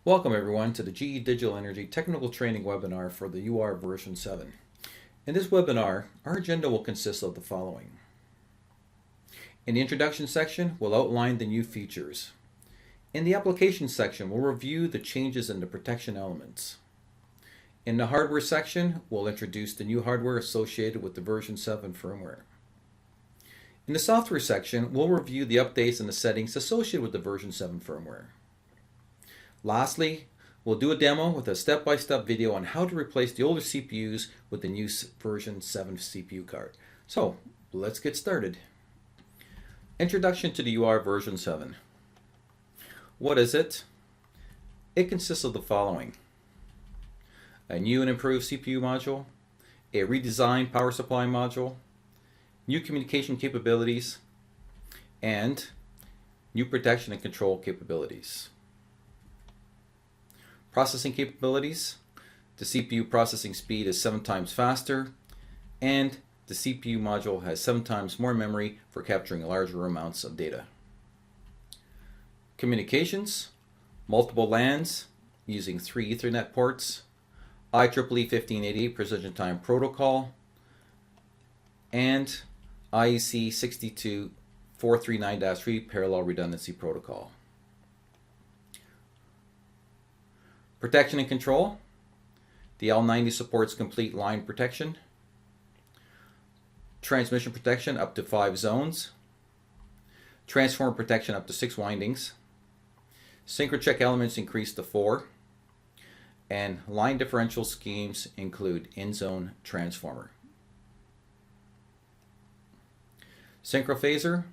Welcome everyone to the GE Digital Energy Technical Training webinar for the UR version 7. In this webinar, our agenda will consist of the following. In the introduction section, we'll outline the new features. In the application section, we'll review the changes in the protection elements. In the hardware section, we'll introduce the new hardware associated with the version 7 firmware. In the software section, we'll review the updates and the settings associated with the version 7 firmware. Lastly, we'll do a demo with a step-by-step video on how to replace the older CPUs with the new version 7 CPU card. So, let's get started. Introduction to the UR version 7. What is it? It consists of the following: a new and improved CPU module, a redesigned power supply module, new communication capabilities, and new protection and control capabilities. Processing capabilities: the CPU processing speed is 7 times faster, and the CPU module has 7 times more memory for capturing larger amounts of data. Communications: multiple LANs using 3 Ethernet ports, IEEE 1588 Precision Time Protocol, and IEC 62439-3 Parallel Redundancy Protocol. Protection and control: the L90 supports complete line protection, transmission protection up to 5 zones, transformer protection up to 6 windings, SynchroCheck elements increased to 4, and line differential schemes include in-zone transformer. Synchrophaser: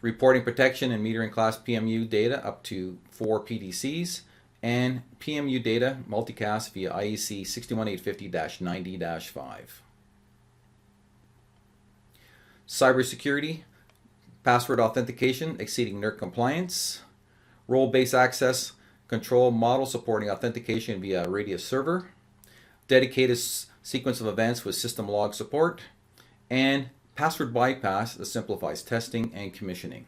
reporting protection and metering class PMU data up to 4 PDCs, and PMU data multicast via IEC 61850-90-5. Cybersecurity: password authentication exceeding NERC compliance, role-based access control model supporting authentication via Radius server, dedicated sequence of events with system log support, and password bypass that simplifies testing and commissioning.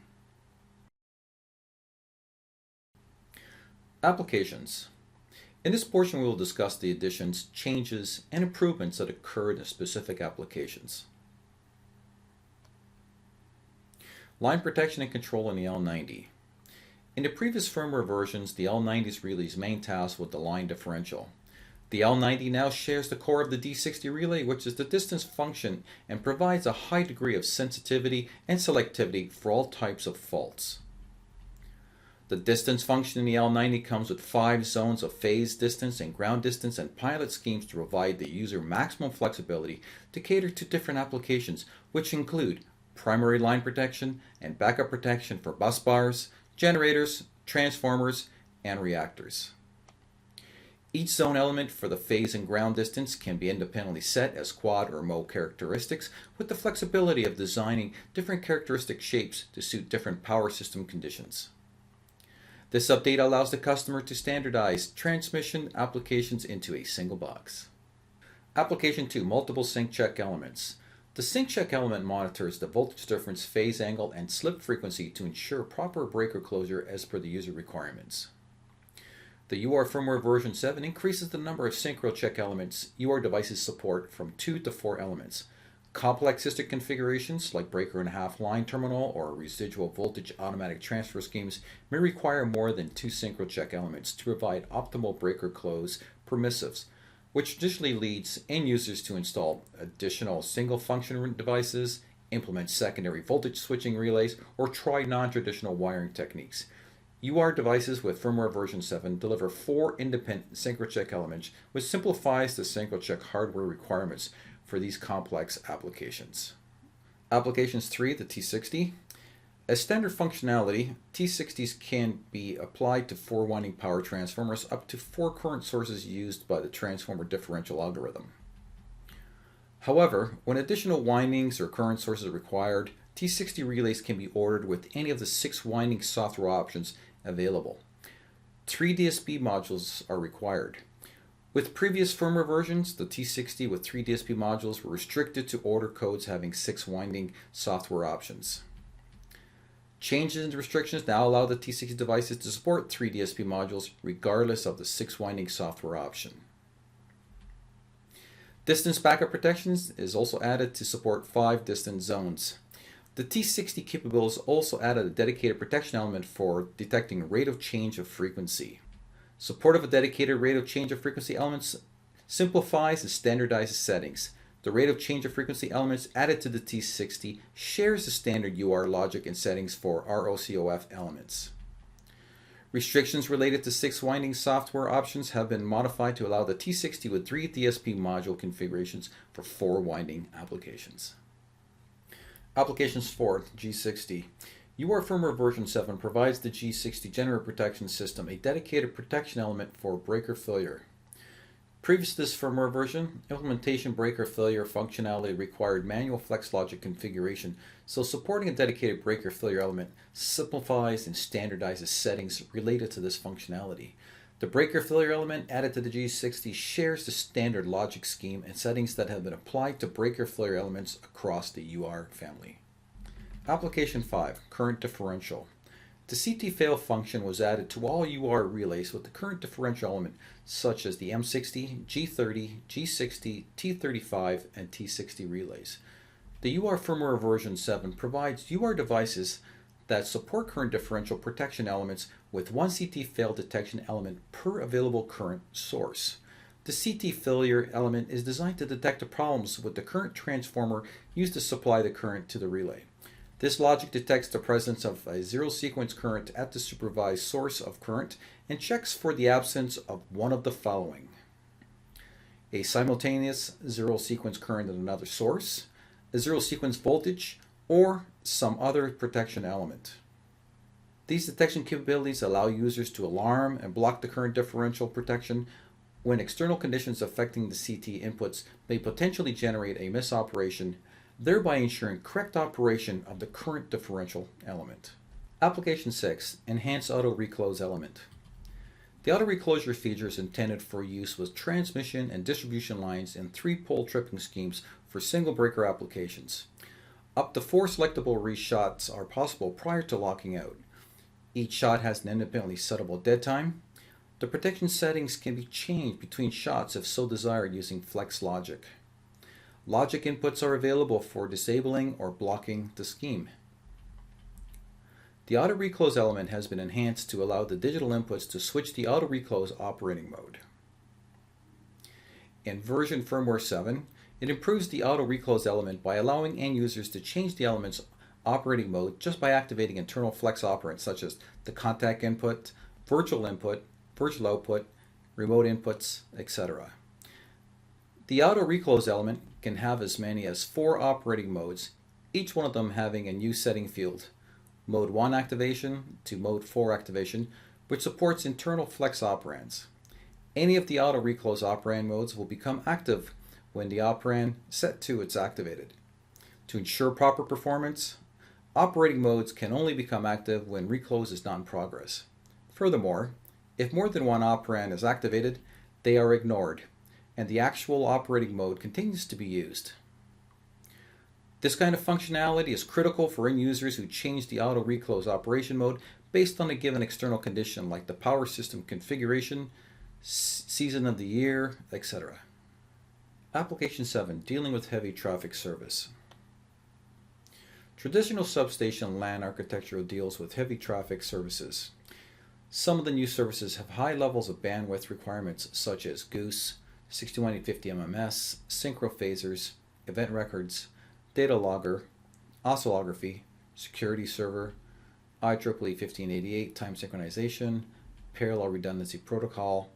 Applications. In this portion, we will discuss the additions, changes, and improvements that occurred in specific applications. Line protection and control in the L90. In the previous firmware versions, the L90's relay's main task was the line differential. The L90 now shares the core of the D60 relay, which is the distance function, and provides a high degree of sensitivity and selectivity for all types of faults. The distance function in the L90 comes with 5 zones of phase distance and ground distance and pilot schemes to provide the user maximum flexibility to cater to different applications, which include primary line protection and backup protection for bus bars, generators, transformers, and reactors. Each zone element for the phase and ground distance can be independently set as quad or mo characteristics, with the flexibility of designing different characteristic shapes to suit different power system conditions. This update allows the customer to standardize transmission applications into a single box. Application 2. Multiple sync check elements. The sync check element monitors the voltage difference, phase angle, and slip frequency to ensure proper breaker closure as per the user requirements. The UR firmware version 7 increases the number of synchro check elements UR devices support from 2 to 4 elements. Complex system configurations like breaker and half line terminal or residual voltage automatic transfer schemes may require more than 2 synchro check elements to provide optimal breaker close permissives, which traditionally leads end users to install additional single function devices, implement secondary voltage switching relays, or try non-traditional wiring techniques. UR devices with firmware version 7 deliver 4 independent SynchroCheck elements, which simplifies the SynchroCheck hardware requirements for these complex applications. Applications 3, the T60. As standard functionality, T60s can be applied to 4 winding power transformers up to 4 current sources used by the transformer differential algorithm. However, when additional windings or current sources are required, T60 relays can be ordered with any of the 6 winding software options available. 3 DSP modules are required. With previous firmware versions, the T60 with 3 DSP modules were restricted to order codes having 6 winding software options. Changes and restrictions now allow the T60 devices to support 3 DSP modules regardless of the 6-winding software option. Distance backup protections is also added to support 5 distance zones. The T60 capabilities also added a dedicated protection element for detecting rate of change of frequency. Support of a dedicated rate of change of frequency elements simplifies and standardizes settings. The rate of change of frequency elements added to the T60 shares the standard UR logic and settings for ROCOF elements. Restrictions related to 6-winding software options have been modified to allow the T60 with 3 DSP module configurations for 4-winding applications. Applications for G60. UR Firmware version 7 provides the G60 General Protection System a dedicated protection element for breaker failure. Previous to this firmware version, implementation breaker failure functionality required manual flex logic configuration, so supporting a dedicated breaker failure element simplifies and standardizes settings related to this functionality. The breaker failure element added to the G60 shares the standard logic scheme and settings that have been applied to breaker failure elements across the UR family. Application 5, Current Differential. The CT fail function was added to all UR relays with the current differential element such as the M60, G30, G60, T35, and T60 relays. The UR firmware version 7 provides UR devices that support current differential protection elements with 1 CT fail detection element per available current source. The CT failure element is designed to detect the problems with the current transformer used to supply the current to the relay. This logic detects the presence of a zero sequence current at the supervised source of current and checks for the absence of one of the following: a simultaneous zero sequence current at another source, a zero sequence voltage, or some other protection element. These detection capabilities allow users to alarm and block the current differential protection when external conditions affecting the CT inputs may potentially generate a misoperation, thereby ensuring correct operation of the current differential element. Application 6, Enhanced Auto Reclose Element. The auto reclosure feature is intended for use with transmission and distribution lines and 3-pole tripping schemes for single breaker applications. Up to 4 selectable reshots are possible prior to locking out. Each shot has an independently settable dead time. The protection settings can be changed between shots if so desired using flex logic. Logic inputs are available for disabling or blocking the scheme. The auto reclose element has been enhanced to allow the digital inputs to switch the auto reclose operating mode. In version firmware 7, it improves the auto reclose element by allowing end users to change the element's operating mode just by activating internal flex operands such as the contact input, virtual output, remote inputs, etc. The auto reclose element can have as many as 4 operating modes, each one of them having a new setting field: Mode 1 activation to Mode 4 activation, which supports internal flex operands. Any of the auto reclose operand modes will become active when the operand set to is activated. To ensure proper performance, operating modes can only become active when reclose is not in progress. Furthermore, if more than one operand is activated, they are ignored, and the actual operating mode continues to be used. This kind of functionality is critical for end users who change the auto reclose operation mode based on a given external condition like the power system configuration, season of the year, etc. Application 7, Dealing with Heavy Traffic Service. Traditional substation LAN architecture deals with heavy traffic services. Some of the new services have high levels of bandwidth requirements such as Goose, 6150 MMS, synchro phasers, event records, data logger, oscillography, security server, IEEE 1588 time synchronization, parallel redundancy protocol,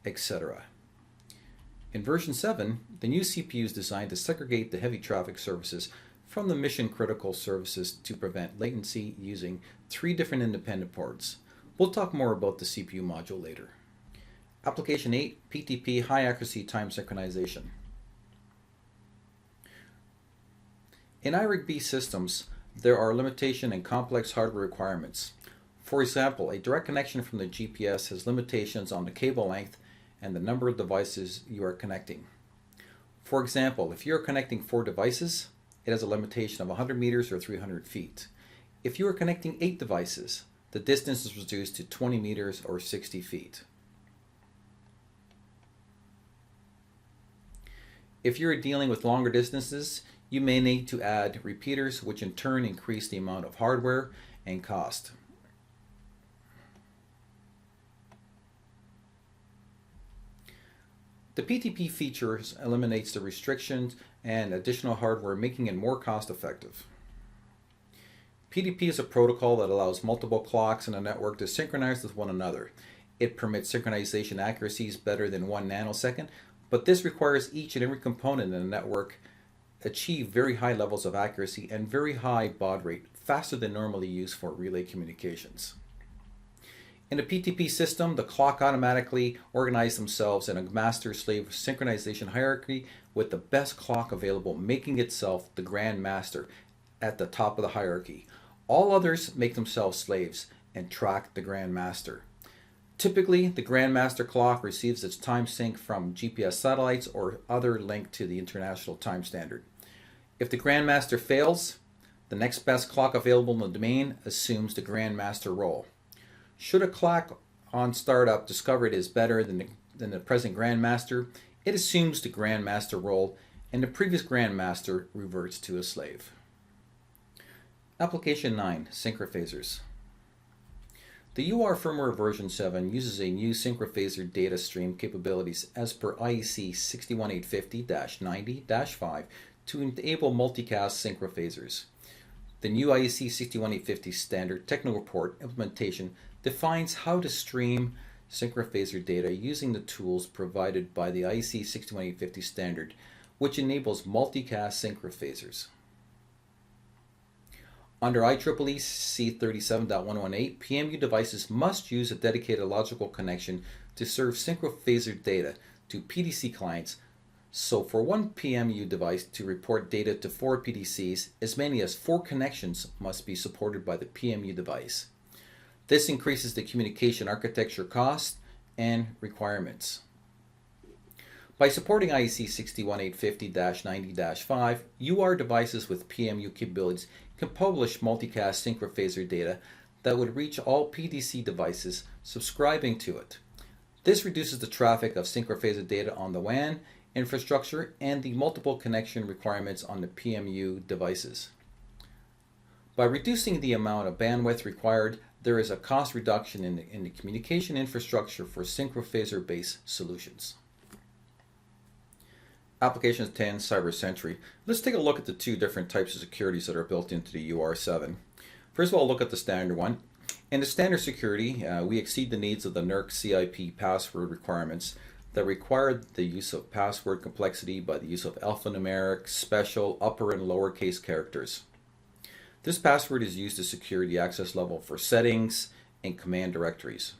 etc. In version 7, the new CPU is designed to segregate the heavy traffic services from the mission-critical services to prevent latency using 3 different independent ports. We'll talk more about the CPU module later. Application 8, PTP High Accuracy Time Synchronization. In IRIG-B systems, there are limitation and complex hardware requirements. For example, a direct connection from the GPS has limitations on the cable length and the number of devices you are connecting. For example, if you are connecting 4 devices, it has a limitation of 100 meters or 300 feet. If you are connecting 8 devices, the distance is reduced to 20 meters or 60 feet. If you are dealing with longer distances, you may need to add repeaters, which in turn increase the amount of hardware and cost. The PTP features eliminates the restrictions and additional hardware, making it more cost-effective. PTP is a protocol that allows multiple clocks in a network to synchronize with one another. It permits synchronization accuracies better than 1 nanosecond, but this requires each and every component in the network achieve very high levels of accuracy and very high baud rate, faster than normally used for relay communications. In a PTP system, the clock automatically organize themselves in a master-slave synchronization hierarchy with the best clock available, making itself the Grand Master at the top of the hierarchy. All others make themselves slaves and track the Grand Master. Typically, the Grand Master clock receives its time sync from GPS satellites or other link to the international time standard. If the Grand Master fails, the next best clock available in the domain assumes the Grand Master role. Should a clock on startup discover it is better than the present Grand Master, it assumes the Grand Master role and the previous Grand Master reverts to a slave. Application 9, Synchrophasers. The UR firmware version 7 uses a new synchrophaser data stream capabilities as per IEC 61850-90-5 to enable multicast synchrophasers. The new IEC 61850 standard technical report implementation defines how to stream synchrophaser data using the tools provided by the IEC 61850 standard, which enables multicast synchrophasers. Under IEEE C37.118, PMU devices must use a dedicated logical connection to serve synchrophaser data to PDC clients. So for one PMU device to report data to 4 PDCs, as many as 4 connections must be supported by the PMU device. This increases the communication architecture cost and requirements. By supporting IEC 61850-90-5, UR devices with PMU capabilities can publish multicast synchrophaser data that would reach all PDC devices subscribing to it. This reduces the traffic of synchrophaser data on the WAN infrastructure and the multiple connection requirements on the PMU devices. By reducing the amount of bandwidth required, there is a cost reduction in the communication infrastructure for synchrophaser-based solutions. Application 10, CyberCentury. Let's take a look at the 2 different types of securities that are built into the UR7. First of all, look at the standard one. In the standard security, we exceed the needs of the NERC CIP password requirements that require the use of password complexity by the use of alphanumeric, special, upper and lower case characters. This password is used to secure the access level for settings and command directories.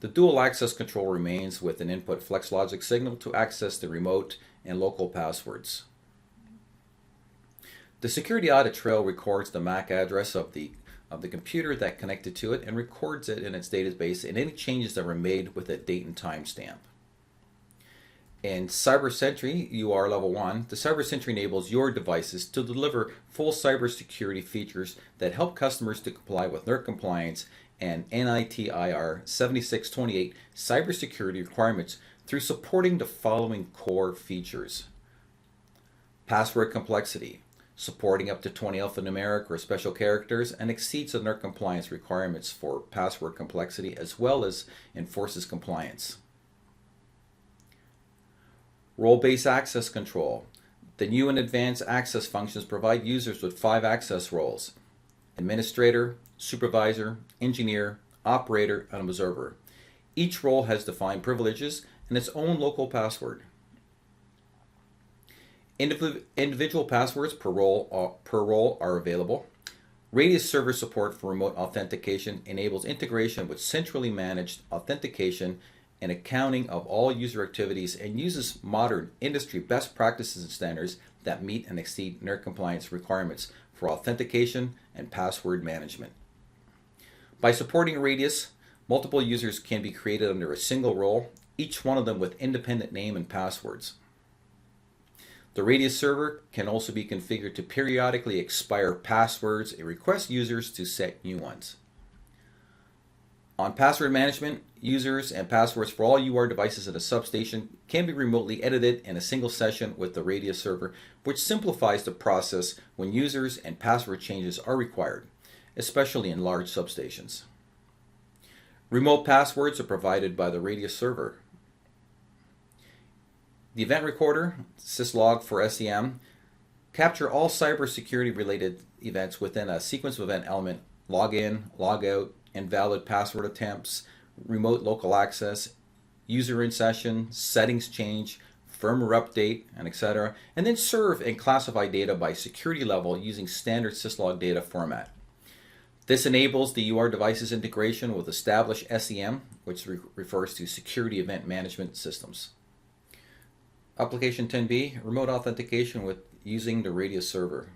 The dual access control remains with an input flex logic signal to access the remote and local passwords. The security audit trail records the MAC address of the computer that connected to it and records it in its database and any changes that were made with a date and time stamp. In CyberCentury UR Level 1, the CyberCentury enables your devices to deliver full cybersecurity features that help customers to comply with NERC compliance and NITIR 7628 cybersecurity requirements through supporting the following core features. Password complexity, supporting up to 20 alphanumeric or special characters and exceeds the NERC compliance requirements for password complexity as well as enforces compliance. Role-based access control. The new and advanced access functions provide users with 5 access roles: administrator, supervisor, engineer, operator, and observer. Each role has defined privileges and its own local password. Individual passwords per role are available. Radius server support for remote authentication enables integration with centrally managed authentication and accounting of all user activities and uses modern industry best practices and standards that meet and exceed NERC compliance requirements for authentication and password management. By supporting Radius, multiple users can be created under a single role, each one of them with independent name and passwords. The Radius server can also be configured to periodically expire passwords and request users to set new ones. On password management, users and passwords for all UR devices at a substation can be remotely edited in a single session with the Radius server, which simplifies the process when users and password changes are required, especially in large substations. Remote passwords are provided by the Radius server. The event recorder, syslog for SEM, capture all cybersecurity related events within a sequence of event element: login, logout, invalid password attempts, remote local access, user in session, settings change, firmware update, and etc. And then serve and classify data by security level using standard syslog data format. This enables the UR device's integration with established SEM, which refers to Security Event Management Systems. Application 10b, remote authentication with using the Radius server.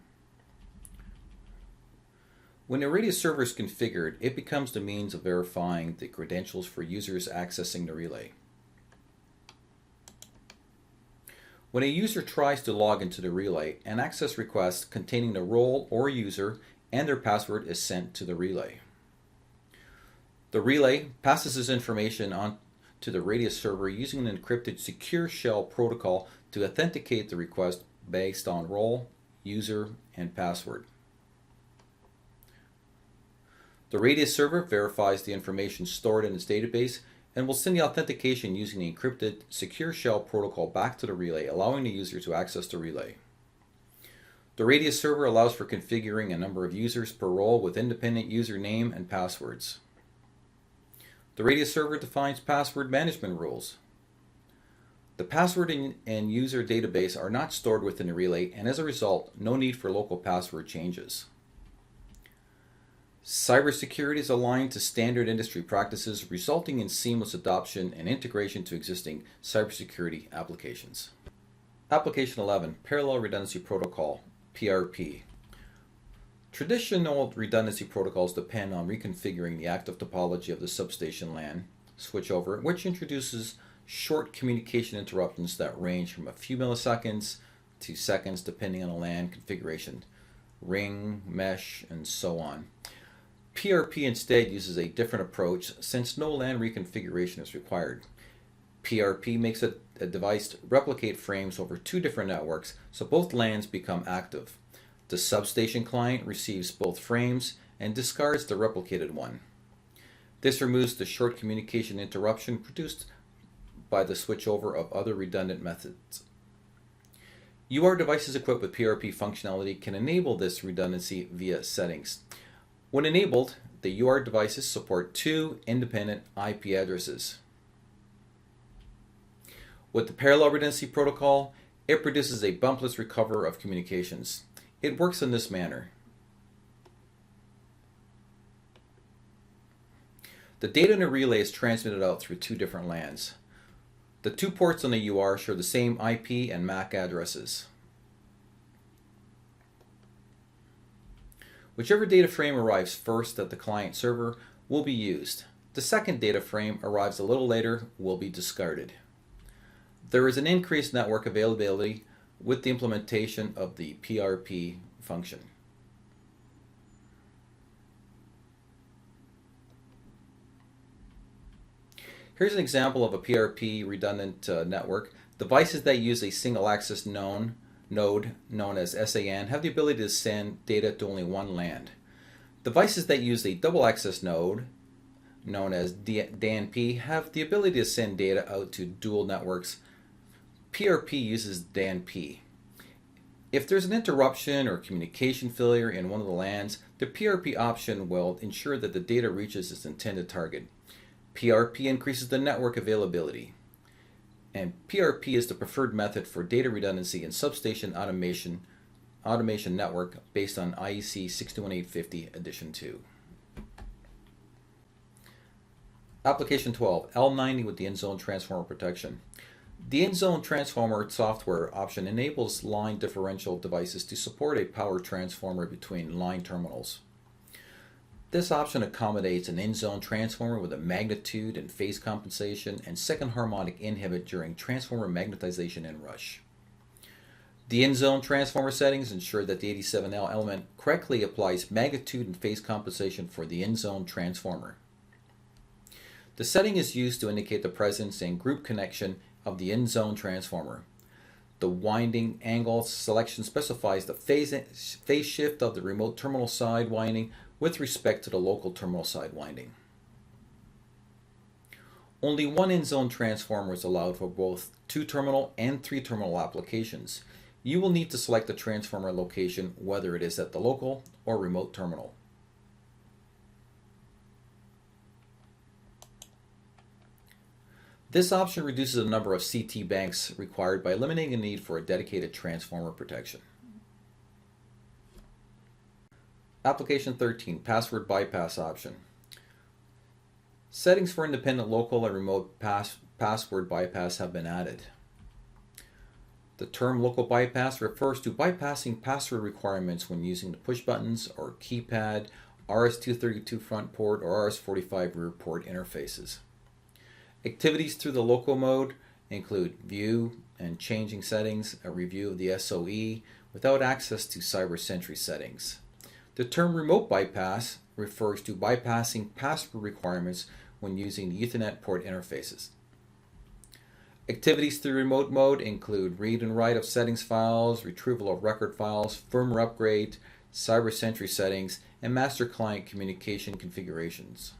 When the Radius server is configured, it becomes the means of verifying the credentials for users accessing the relay. When a user tries to log into the relay, an access request containing the role or user and their password is sent to the relay. The relay passes this information on to the Radius server using an encrypted secure shell protocol to authenticate the request based on role, user, and password. The Radius server verifies the information stored in its database and will send the authentication using the encrypted secure shell protocol back to the relay, allowing the user to access the relay. The Radius server allows for configuring a number of users per role with independent username and passwords. The Radius server defines password management rules. The password and user database are not stored within the relay, and as a result, no need for local password changes. Cybersecurity is aligned to standard industry practices, resulting in seamless adoption and integration to existing cybersecurity applications. Application 11, Parallel Redundancy Protocol, PRP. Traditional redundancy protocols depend on reconfiguring the active topology of the substation LAN switchover, which introduces short communication interruptions that range from a few milliseconds to seconds depending on the LAN configuration, ring, mesh, and so on. PRP instead uses a different approach since no LAN reconfiguration is required. PRP makes a device replicate frames over two different networks so both LANs become active. The substation client receives both frames and discards the replicated one. This removes the short communication interruption produced by the switchover of other redundant methods. UR devices equipped with PRP functionality can enable this redundancy via settings. When enabled, the UR devices support two independent IP addresses. With the parallel redundancy protocol, it produces a bumpless recovery of communications. It works in this manner. The data in a relay is transmitted out through two different LANs. The two ports on the UR share the same IP and MAC addresses. Whichever data frame arrives first at the client server will be used. The second data frame arrives a little later will be discarded. There is an increased network availability with the implementation of the PRP function. Here's an example of a PRP redundant network. Devices that use a single access node known as SAN have the ability to send data to only one LAN. Devices that use a double access node known as DNP have the ability to send data out to dual networks. PRP uses DNP. If there's an interruption or communication failure in one of the LANs, the PRP option will ensure that the data reaches its intended target. PRP increases the network availability. And PRP is the preferred method for data redundancy in substation automation network based on IEC 61850 Edition 2. Application 12, L90 with the in-zone transformer protection. The in-zone transformer software option enables line differential devices to support a power transformer between line terminals. This option accommodates an in-zone transformer with a magnitude and phase compensation and second harmonic inhibit during transformer magnetization and rush. The in-zone transformer settings ensure that the 87L element correctly applies magnitude and phase compensation for the in-zone transformer. The setting is used to indicate the presence and group connection of the in-zone transformer. The winding angle selection specifies the phase shift of the remote terminal side winding with respect to the local terminal side winding. Only one in-zone transformer is allowed for both 2-terminal and 3-terminal applications. You will need to select the transformer location whether it is at the local or remote terminal. This option reduces the number of CT banks required by eliminating the need for a dedicated transformer protection. Application 13, Password Bypass option. Settings for independent local and remote password bypass have been added. The term local bypass refers to bypassing password requirements when using the push buttons or keypad, RS-232 front port, or RS-45 rear port interfaces. Activities through the local mode include view and changing settings, a review of the SOE without access to CyberCentury settings. The term remote bypass refers to bypassing password requirements when using the Ethernet port interfaces. Activities through remote mode include read and write of settings files, retrieval of record files, firmware upgrade, CyberCentury settings, and master client communication configurations.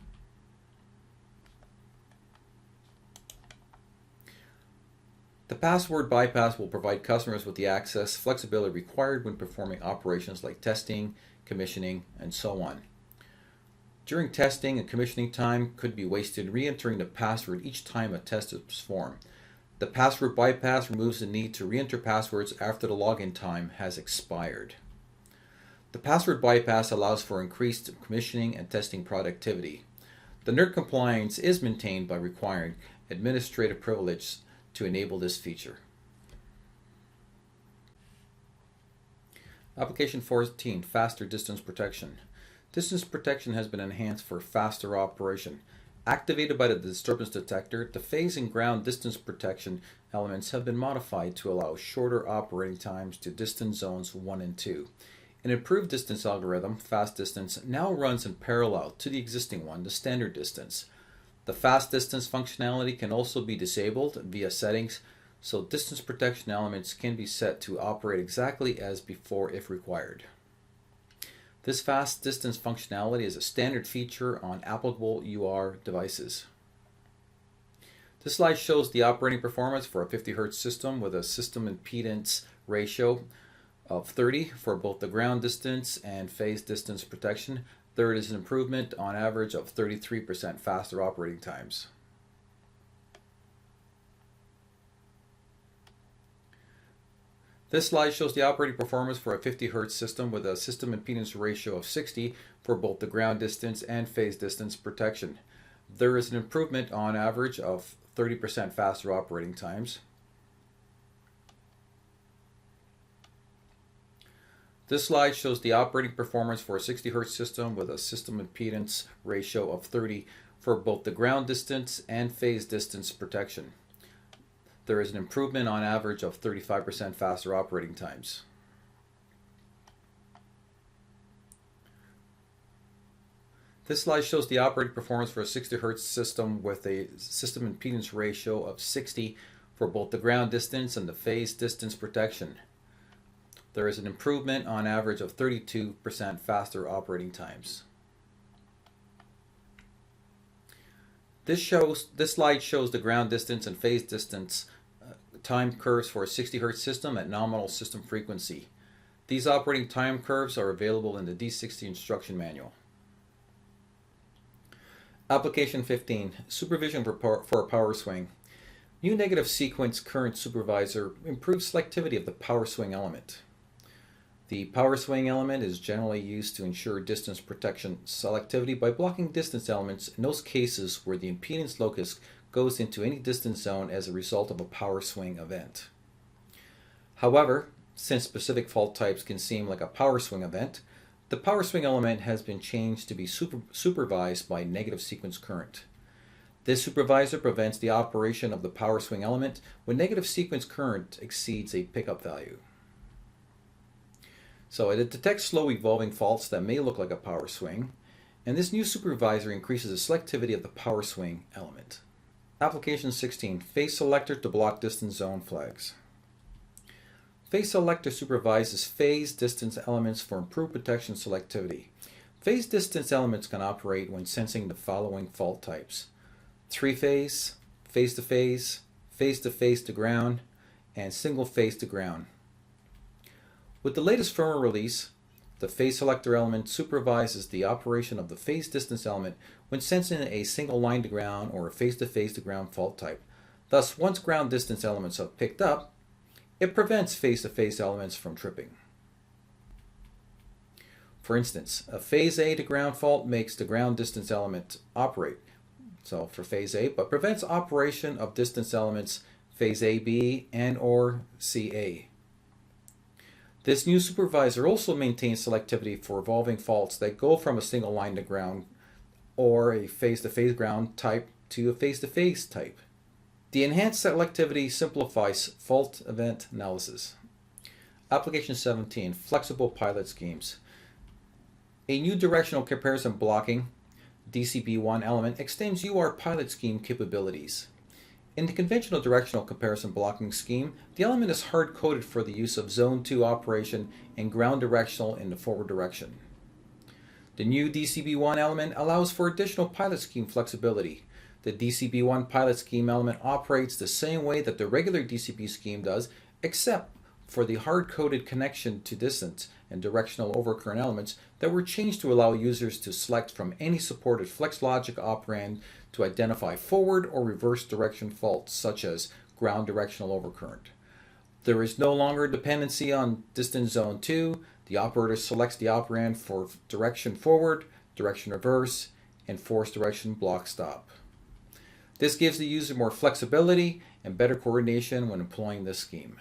The password bypass will provide customers with the access flexibility required when performing operations like testing, commissioning, and so on. During testing and commissioning, time could be wasted re-entering the password each time a test is performed. The password bypass removes the need to re-enter passwords after the login time has expired. The password bypass allows for increased commissioning and testing productivity. The NERC compliance is maintained by requiring administrative privilege to enable this feature. Application 14, Faster Distance Protection. Distance protection has been enhanced for faster operation. Activated by the disturbance detector, the phase and ground distance protection elements have been modified to allow shorter operating times to distance zones 1 and 2. An improved distance algorithm, fast distance, now runs in parallel to the existing one, the standard distance. The fast distance functionality can also be disabled via settings, so distance protection elements can be set to operate exactly as before if required. This fast distance functionality is a standard feature on applicable UR devices. This slide shows the operating performance for a 50 Hz system with a system impedance ratio of 30 for both the ground distance and phase distance protection. There is an improvement on average of 33% faster operating times. This slide shows the operating performance for a 50 Hz system with a system impedance ratio of 60 for both the ground distance and phase distance protection. There is an improvement on average of 30% faster operating times. This slide shows the operating performance for a 60 Hz system with a system impedance ratio of 30 for both the ground distance and phase distance protection. There is an improvement on average of 35% faster operating times. This slide shows the operating performance for a 60 Hz system with a system impedance ratio of 60 for both the ground distance and the phase distance protection. There is an improvement on average of 32% faster operating times. This slide shows the ground distance and phase distance time curves for a 60 Hz system at nominal system frequency. These operating time curves are available in the D60 instruction manual. Application 15, Supervision for a power swing. New negative sequence current supervisor improves selectivity of the power swing element. The power swing element is generally used to ensure distance protection selectivity by blocking distance elements in those cases where the impedance locus goes into any distance zone as a result of a power swing event. However, since specific fault types can seem like a power swing event, the power swing element has been changed to be supervised by negative sequence current. This supervisor prevents the operation of the power swing element when negative sequence current exceeds a pickup value. So it detects slow evolving faults that may look like a power swing, and this new supervisor increases the selectivity of the power swing element. Application 16, Phase Selector to block distance zone flags. Phase Selector supervises phase distance elements for improved protection selectivity. Phase distance elements can operate when sensing the following fault types: three-phase, phase-to-phase, phase-to-phase to ground, and single-phase to ground. With the latest firmware release, the phase selector element supervises the operation of the phase distance element when sensing a single line to ground or a phase-to-phase to ground fault type. Thus, once ground distance elements are picked up, it prevents phase-to-phase elements from tripping. For instance, a phase A to ground fault makes the ground distance element operate, so for phase A, but prevents operation of distance elements phase AB and or CA. This new supervisor also maintains selectivity for evolving faults that go from a single line to ground or a phase-to-phase ground type to a phase-to-phase type. The enhanced selectivity simplifies fault event analysis. Application 17, Flexible Pilot Schemes. A new directional comparison blocking DCB1 element extends UR pilot scheme capabilities. In the conventional directional comparison blocking scheme, the element is hard-coded for the use of Zone 2 operation and ground directional in the forward direction. The new DCB1 element allows for additional pilot scheme flexibility. The DCB1 pilot scheme element operates the same way that the regular DCB scheme does, except for the hard-coded connection to distance and directional overcurrent elements that were changed to allow users to select from any supported flex logic operand to identify forward or reverse direction faults, such as ground directional overcurrent. There is no longer dependency on distance zone 2. The operator selects the operand for direction forward, direction reverse, and force direction block stop. This gives the user more flexibility and better coordination when employing this scheme.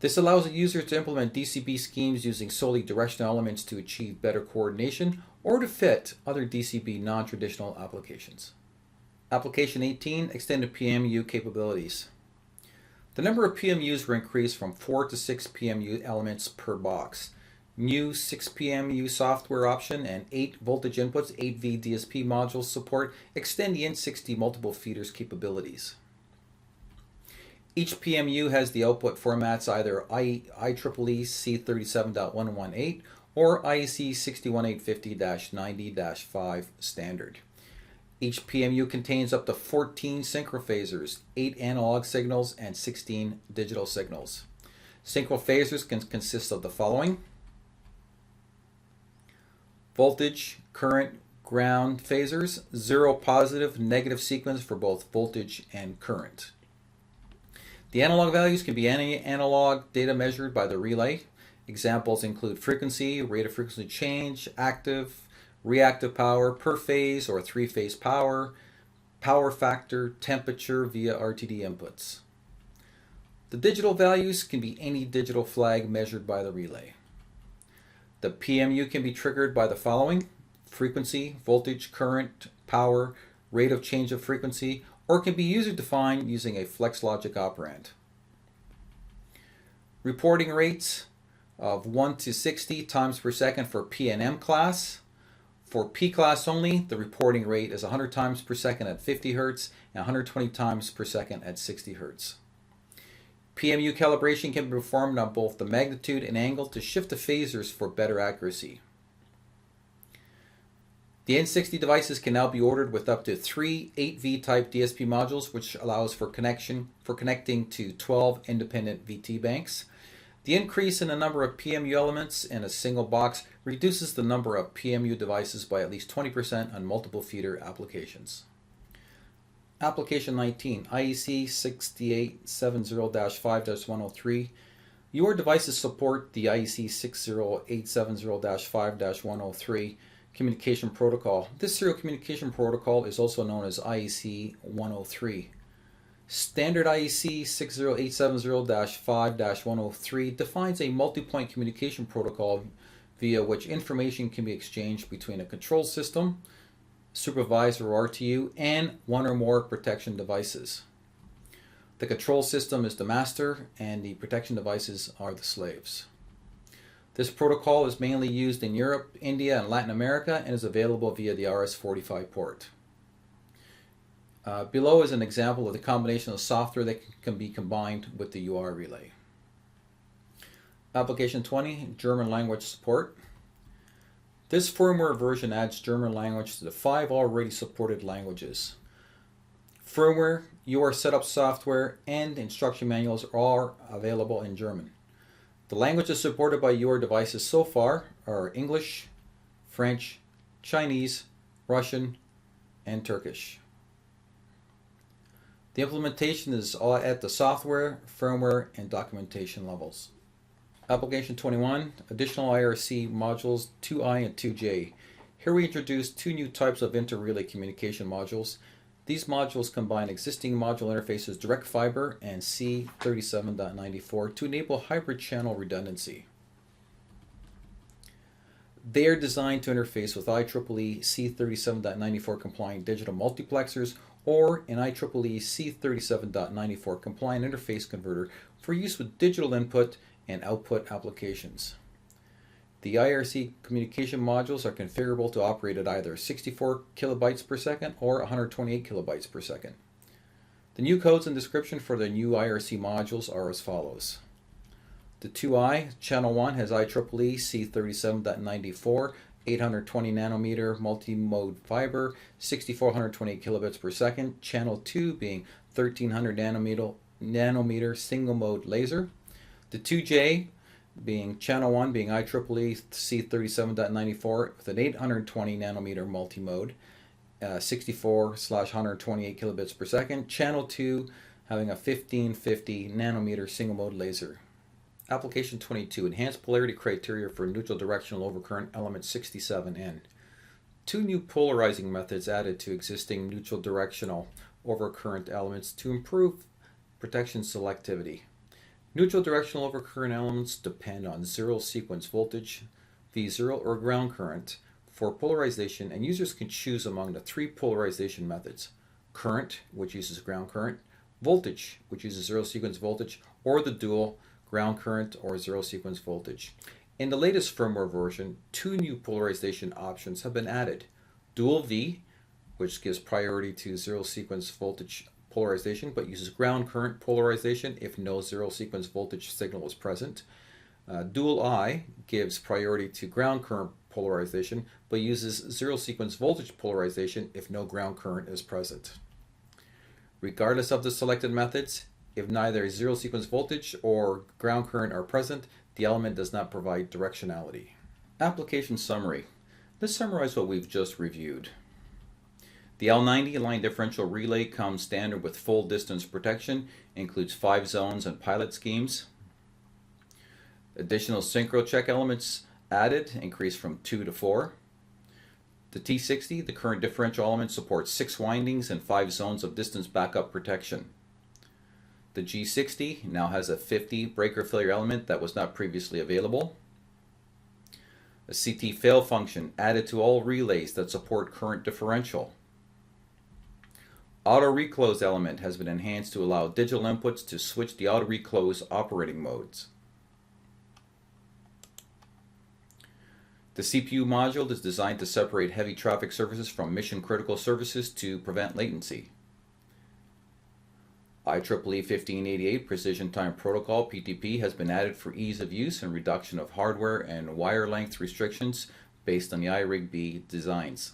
This allows the user to implement DCB schemes using solely directional elements to achieve better coordination or to fit other DCB non-traditional applications. Application 18, Extended PMU capabilities. The number of PMUs were increased from 4 to 6 PMU elements per box. New 6 PMU software option and 8 voltage inputs, 8V DSP modules support extend the N60 multiple feeders capabilities. Each PMU has the output formats either IEEE C37.118 or IEC 61850-90-5 standard. Each PMU contains up to 14 synchrophasers, 8 analog signals, and 16 digital signals. Synchrophasers can consist of the following: voltage, current, ground phasers, 0 positive, negative sequence for both voltage and current. The analog values can be any analog data measured by the relay. Examples include frequency, rate of frequency change, active, reactive power, per phase or three-phase power, power factor, temperature via RTD inputs. The digital values can be any digital flag measured by the relay. The PMU can be triggered by the following: frequency, voltage, current, power, rate of change of frequency, or can be user-defined using a flex logic operand. Reporting rates of 1 to 60 times per second for P and M class. For P class only, the reporting rate is 100 times per second at 50 Hz and 120 times per second at 60 Hz. PMU calibration can be performed on both the magnitude and angle to shift the phasers for better accuracy. The N60 devices can now be ordered with up to 3 8V type DSP modules, which allows for connecting to 12 independent VT banks. The increase in the number of PMU elements in a single box reduces the number of PMU devices by at least 20% on multiple feeder applications. Application 19, IEC 6870-5-103. Your devices support the IEC 60870-5-103 communication protocol. This serial communication protocol is also known as IEC 103. Standard IEC 60870-5-103 defines a multi-point communication protocol via which information can be exchanged between a control system, supervisor or RTU, and one or more protection devices. The control system is the master and the protection devices are the slaves. This protocol is mainly used in Europe, India, and Latin America and is available via the RS-45 port. Below is an example of the combination of software that can be combined with the UR relay. Application 20, German language support. This firmware version adds German language to the 5 already supported languages. Firmware, UR setup software, and instruction manuals are available in German. The languages supported by UR devices so far are English, French, Chinese, Russian, and Turkish. The implementation is all at the software, firmware, and documentation levels. Application 21, additional IRC modules 2i and 2j. Here we introduce 2 new types of inter-relay communication modules. These modules combine existing module interfaces direct fiber and C37.94 to enable hybrid channel redundancy. They are designed to interface with IEEE C37.94 compliant digital multiplexers or an IEEE C37.94 compliant interface converter for use with digital input and output applications. The IRC communication modules are configurable to operate at either 64 kilobytes per second or 128 kilobytes per second. The new codes and description for the new IRC modules are as follows. The 2i, channel 1 has IEEE C37.94, 820 nanometer multi-mode fiber, 6428 kilobits per second. Channel 2 being 1300 nanometer single mode laser. The 2j being channel 1 being IEEE C37.94 with an 820 nanometer multi-mode, 64/128 kilobits per second. Channel 2 having a 1550 nanometer single mode laser. Application 22, enhanced polarity criteria for neutral directional overcurrent element 67N. 2 new polarizing methods added to existing neutral directional overcurrent elements to improve protection selectivity. Neutral directional overcurrent elements depend on zero sequence voltage, V0, or ground current for polarization, and users can choose among the 3 polarization methods: current, which uses ground current, voltage, which uses zero sequence voltage, or the dual ground current or zero sequence voltage. In the latest firmware version, 2 new polarization options have been added: dual V, which gives priority to zero sequence voltage polarization but uses ground current polarization if no zero sequence voltage signal is present. Dual I gives priority to ground current polarization but uses zero sequence voltage polarization if no ground current is present. Regardless of the selected methods, if neither zero sequence voltage or ground current are present, the element does not provide directionality. Application summary. Let's summarize what we've just reviewed. The L90 line differential relay comes standard with full distance protection, includes 5 zones and pilot schemes. Additional synchro check elements added, increased from 2 to 4. The T60, the current differential element, supports 6 windings and 5 zones of distance backup protection. The G60 now has a 50 breaker failure element that was not previously available. A CT fail function added to all relays that support current differential. Auto reclose element has been enhanced to allow digital inputs to switch the auto reclose operating modes. The CPU module is designed to separate heavy traffic services from mission critical services to prevent latency. IEEE 1588 Precision Time Protocol PTP has been added for ease of use and reduction of hardware and wire length restrictions based on the iRig-B designs.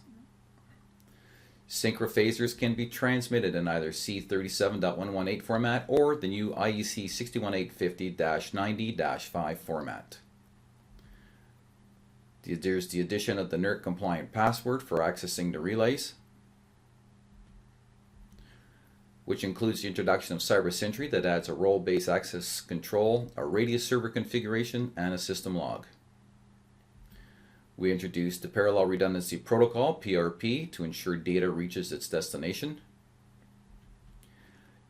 Synchrophasers can be transmitted in either C37.118 format or the new IEC 61850-90-5 format. There's the addition of the NERC compliant password for accessing the relays, which includes the introduction of CyberCentury that adds a role-based access control, a radius server configuration, and a system log. We introduced the Parallel Redundancy Protocol, PRP, to ensure data reaches its destination.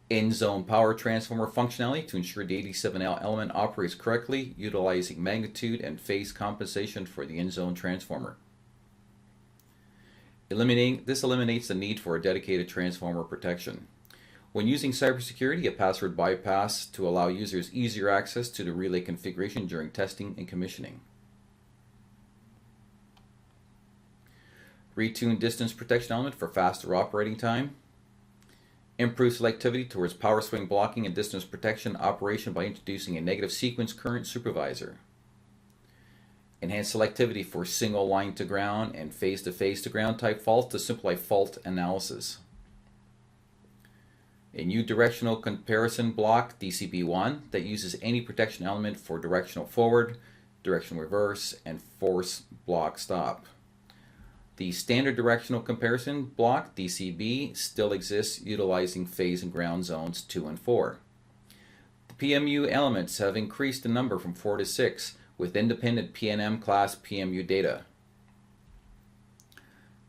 In-zone power transformer functionality to ensure the 87L element operates correctly, utilizing magnitude and phase compensation for the in-zone transformer. This eliminates the need for a dedicated transformer protection. When using Cybersecurity, a password bypass to allow users easier access to the relay configuration during testing and commissioning. Retuned distance protection element for faster operating time. Improved selectivity towards power swing blocking and distance protection operation by introducing a negative sequence current supervisor. Enhanced selectivity for single line to ground and phase to ground type faults to simplify fault analysis. A new directional comparison block, DCB1, that uses any protection element for directional forward, directional reverse, and force block stop. The standard directional comparison block, DCB, still exists utilizing phase and ground zones 2 and 4. The PMU elements have increased in number from 4 to 6 with independent PNM class PMU data.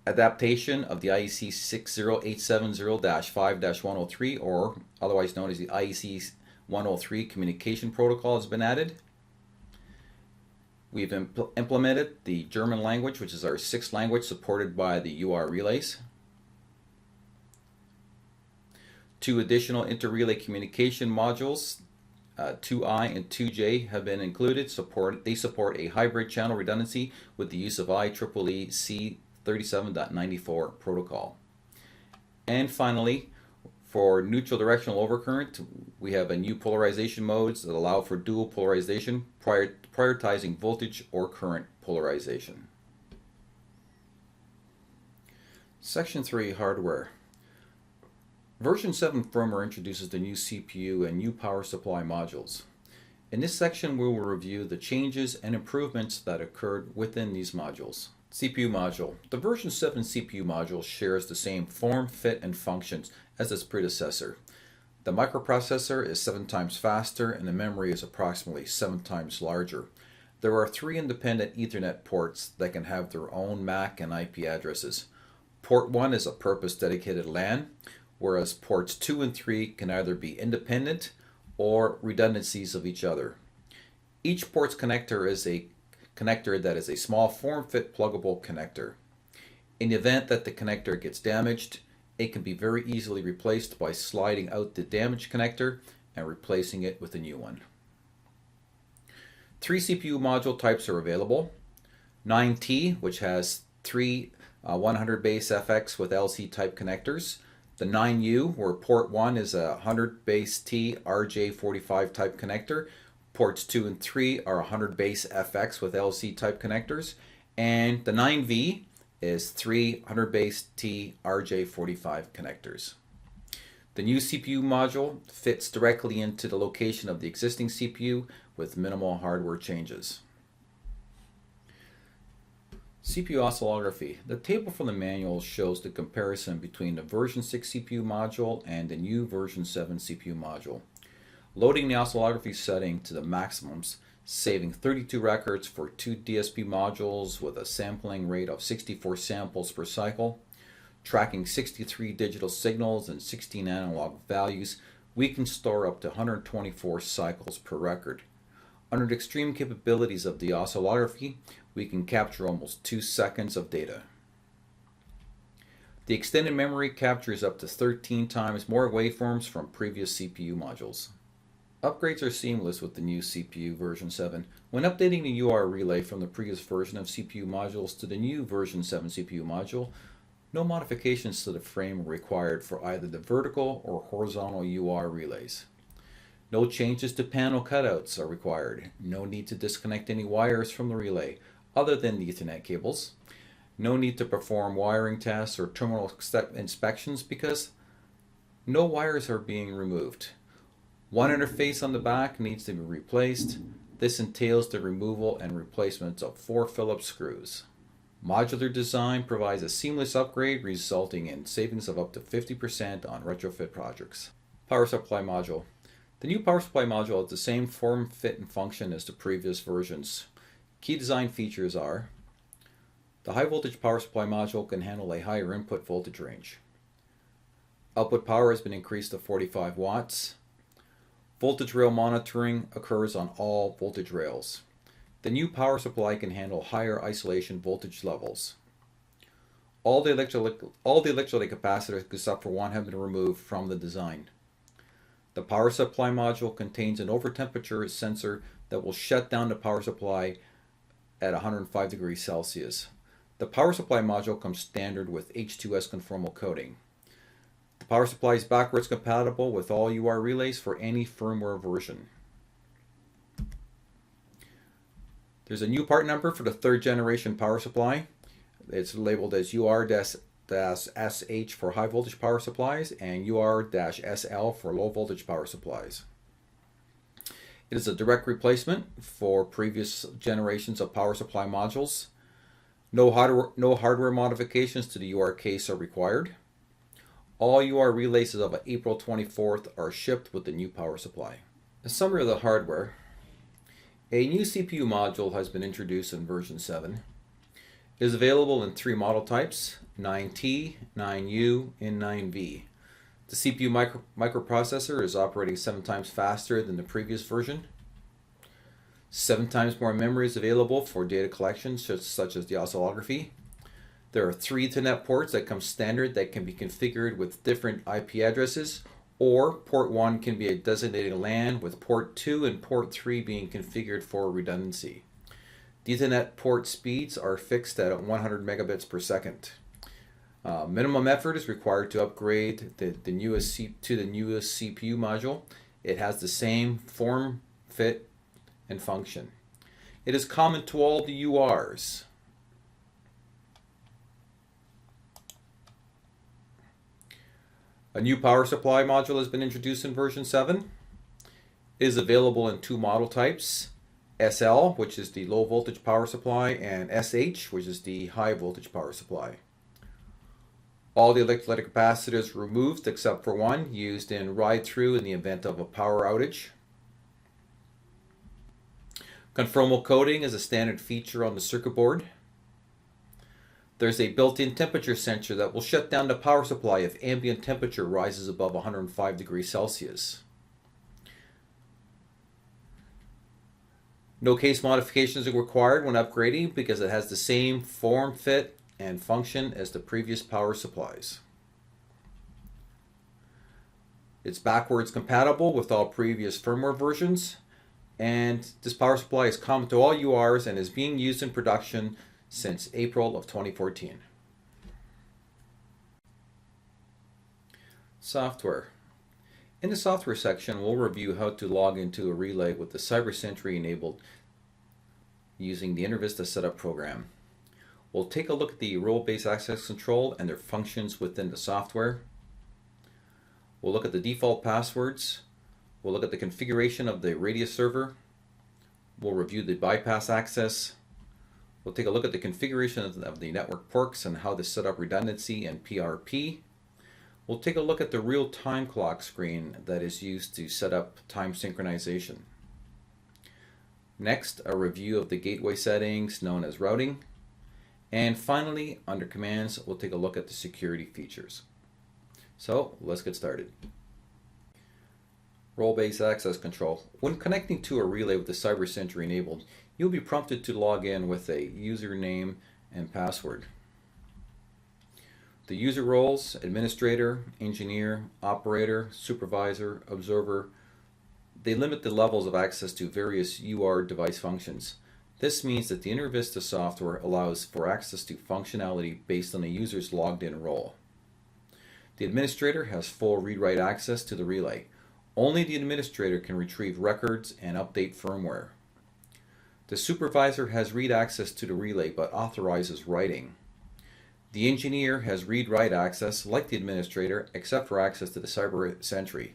Adaptation of the IEC 60870-5-103, or otherwise known as the IEC 103 communication protocol, has been added. We've implemented the German language, which is our 6th language supported by the UR relays. 2 additional inter-relay communication modules, 2I and 2J, have been included. They support a hybrid channel redundancy with the use of IEEE C37.94 protocol. And finally, for neutral directional overcurrent, we have a new polarization modes that allow for dual polarization, prioritizing voltage or current polarization. Section 3, Hardware. Version 7 firmware introduces the new CPU and new power supply modules. In this section, we will review the changes and improvements that occurred within these modules. CPU module. The version 7 CPU module shares the same form, fit, and functions as its predecessor. The microprocessor is 7 times faster and the memory is approximately 7 times larger. There are 3 independent Ethernet ports that can have their own MAC and IP addresses. Port 1 is a purpose-dedicated LAN, whereas ports 2 and 3 can either be independent or redundancies of each other. Each port's connector is a connector that is a small form-fit pluggable connector. In the event that the connector gets damaged, it can be very easily replaced by sliding out the damaged connector and replacing it with a new one. 3 CPU module types are available. 9T, which has 3 100 base FX with LC type connectors. The 9U, where port 1 is a 100 base T RJ45 type connector. Ports 2 and 3 are 100 base FX with LC type connectors. And the 9V is 3 100 base T RJ45 connectors. The new CPU module fits directly into the location of the existing CPU with minimal hardware changes. CPU oscillography. The table from the manual shows the comparison between the version 6 CPU module and the new version 7 CPU module. Loading the oscillography setting to the maximums, saving 32 records for 2 DSP modules with a sampling rate of 64 samples per cycle, tracking 63 digital signals and 16 analog values, we can store up to 124 cycles per record. Under the extreme capabilities of the oscillography, we can capture almost 2 seconds of data. The extended memory captures up to 13 times more waveforms from previous CPU modules. Upgrades are seamless with the new CPU version 7. When updating the UR relay from the previous version of CPU modules to the new version 7 CPU module, no modifications to the frame are required for either the vertical or horizontal UR relays. No changes to panel cutouts are required. No need to disconnect any wires from the relay other than the Ethernet cables. No need to perform wiring tests or terminal step inspections because no wires are being removed. One interface on the back needs to be replaced. This entails the removal and replacement of 4 Phillips screws. Modular design provides a seamless upgrade resulting in savings of up to 50% on retrofit projects. Power supply module. The new power supply module has the same form, fit, and function as the previous versions. Key design features are: the high voltage power supply module can handle a higher input voltage range. Output power has been increased to 45 watts. Voltage rail monitoring occurs on all voltage rails. The new power supply can handle higher isolation voltage levels. All the electrolytic capacitors except for one have been removed from the design. The power supply module contains an overtemperature sensor that will shut down the power supply at 105 degrees Celsius. The power supply module comes standard with H2S conformal coding. The power supply is backwards compatible with all UR relays for any firmware version. There's a new part number for the 3rd generation power supply. It's labeled as UR-SH for high voltage power supplies and UR-SL for low voltage power supplies. It is a direct replacement for previous generations of power supply modules. No hardware modifications to the UR case are required. All UR relays as of April 24th are shipped with the new power supply. A summary of the hardware. A new CPU module has been introduced in version 7. It is available in 3 model types, 9T, 9U, and 9V. The CPU microprocessor is operating 7 times faster than the previous version. 7 times more memory is available for data collection, such as the oscillography. There are 3 Ethernet ports that come standard that can be configured with different IP addresses, or port 1 can be a designated LAN with port 2 and port 3 being configured for redundancy. The Ethernet port speeds are fixed at 100 megabits per second. Minimum effort is required to upgrade to the newest CPU module. It has the same form, fit, and function. It is common to all the URs. A new power supply module has been introduced in version 7. It is available in 2 model types, SL, which is the low voltage power supply, and SH, which is the high voltage power supply. All the electrolytic capacitors removed except for one, used in ride-through in the event of a power outage. Conformal coding is a standard feature on the circuit board. There's a built-in temperature sensor that will shut down the power supply if ambient temperature rises above 105 degrees Celsius. No case modifications are required when upgrading because it has the same form, fit, and function as the previous power supplies. It's backwards compatible with all previous firmware versions, and this power supply is common to all URs and is being used in production since April of 2014. Software. In the software section, we'll review how to log into a relay with the CyberCentury enabled using the InterVista setup program. We'll take a look at the role-based access control and their functions within the software. We'll look at the default passwords. We'll look at the configuration of the radius server. We'll review the bypass access. We'll take a look at the configuration of the network ports and how to set up redundancy and PRP. We'll take a look at the real-time clock screen that is used to set up time synchronization. Next, a review of the gateway settings known as routing. And finally, under commands, we'll take a look at the security features. So let's get started. Role-based access control. When connecting to a relay with the CyberCentury enabled, you'll be prompted to log in with a username and password. The user roles: administrator, engineer, operator, supervisor, observer. They limit the levels of access to various UR device functions. This means that the InterVista software allows for access to functionality based on the user's logged in role. The administrator has full read-write access to the relay. Only the administrator can retrieve records and update firmware. The supervisor has read access to the relay but authorizes writing. The engineer has read-write access like the administrator except for access to the CyberCentury,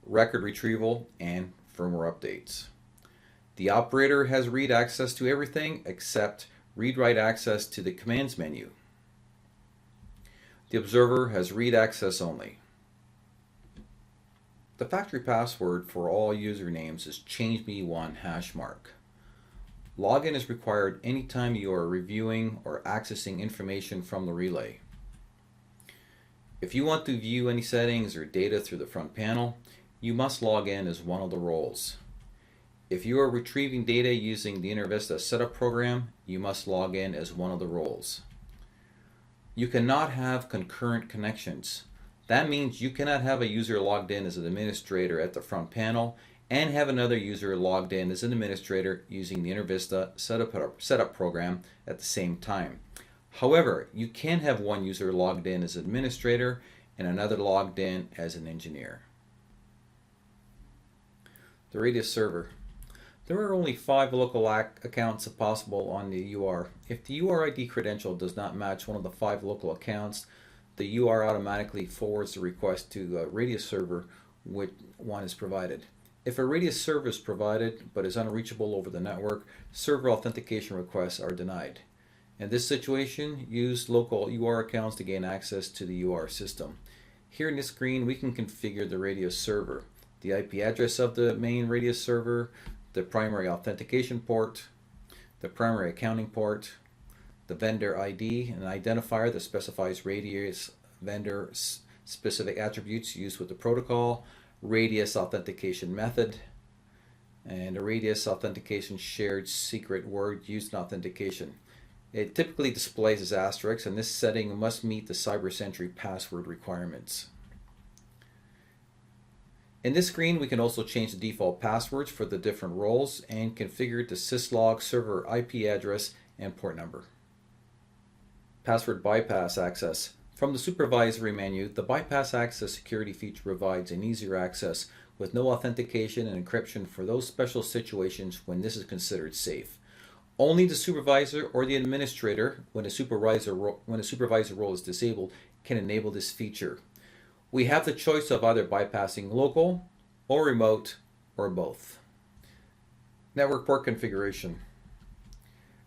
record retrieval, and firmware updates. The operator has read access to everything except read-write access to the commands menu. The observer has read access only. The factory password for all usernames is changeme1 hashmark. Login is required anytime you are reviewing or accessing information from the relay. If you want to view any settings or data through the front panel, you must log in as one of the roles. If you are retrieving data using the InterVista setup program, you must log in as one of the roles. You cannot have concurrent connections. That means you cannot have a user logged in as an administrator at the front panel and have another user logged in as an administrator using the InterVista setup program at the same time. However, you can have one user logged in as administrator and another logged in as an engineer. The radius server. There are only 5 local accounts possible on the UR. If the URID credential does not match one of the 5 local accounts, the UR automatically forwards the request to a radius server which one is provided. If a radius server is provided but is unreachable over the network, server authentication requests are denied. In this situation, use local UR accounts to gain access to the UR system. Here in this screen, we can configure the radius server, the IP address of the main radius server, the primary authentication port, the primary accounting port, the vendor ID, an identifier that specifies radius vendor specific attributes used with the protocol, radius authentication method, and a radius authentication shared secret word used in authentication. It typically displays as asterisk, and this setting must meet the CyberCentury password requirements. In this screen, we can also change the default passwords for the different roles and configure the syslog server IP address and port number. Password bypass access. From the supervisory menu, the bypass access security feature provides an easier access with no authentication and encryption for those special situations when this is considered safe. Only the supervisor or the administrator, when a supervisor role is disabled, can enable this feature. We have the choice of either bypassing local or remote or both. Network port configuration.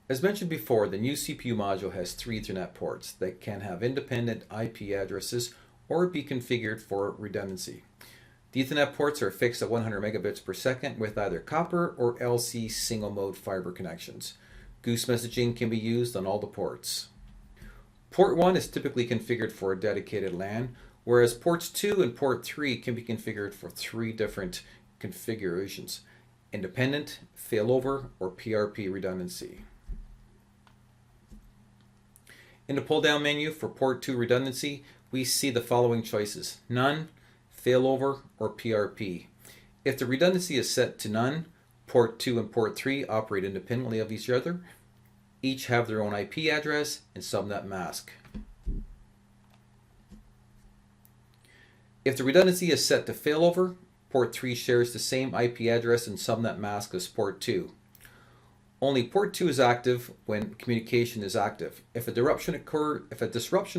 As mentioned before, the new CPU module has 3 Ethernet ports that can have independent IP addresses or be configured for redundancy. The Ethernet ports are fixed at 100 megabits per second with either copper or LC single mode fiber connections. Goose messaging can be used on all the ports. Port 1 is typically configured for a dedicated LAN, whereas ports 2 and port 3 can be configured for 3 different configurations: independent, failover, or PRP redundancy. In the pull-down menu for port 2 redundancy, we see the following choices: none, failover, or PRP. If the redundancy is set to none, port 2 and port 3 operate independently of each other. Each have their own IP address and subnet mask. If the redundancy is set to failover, port 3 shares the same IP address and subnet mask as port 2. Only port 2 is active when communication is active. If a disruption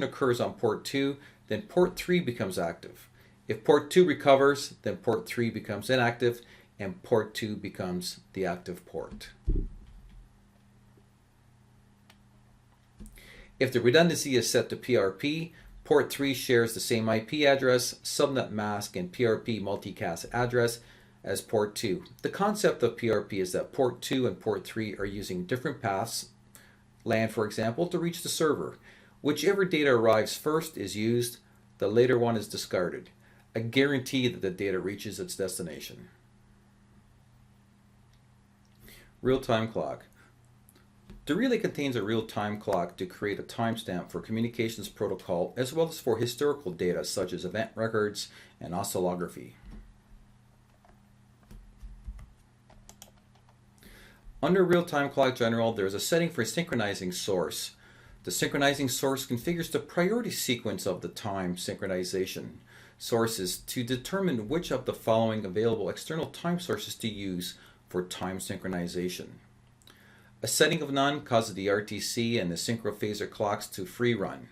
occurs on port 2, then port 3 becomes active. If port 2 recovers, then port 3 becomes inactive and port 2 becomes the active port. If the redundancy is set to PRP, port 3 shares the same IP address, subnet mask, and PRP multicast address as port 2. The concept of PRP is that port 2 and port 3 are using different paths, LAN for example, to reach the server. Whichever data arrives first is used, the later one is discarded. A guarantee that the data reaches its destination. Real-time clock. The relay contains a real-time clock to create a timestamp for communications protocol as well as for historical data such as event records and oscillography. Under Real-Time Clock General, there is a setting for Synchronizing Source. The Synchronizing Source configures the priority sequence of the time synchronization sources to determine which of the following available external time sources to use for time synchronization. A setting of none causes the RTC and the synchrophaser clocks to free run.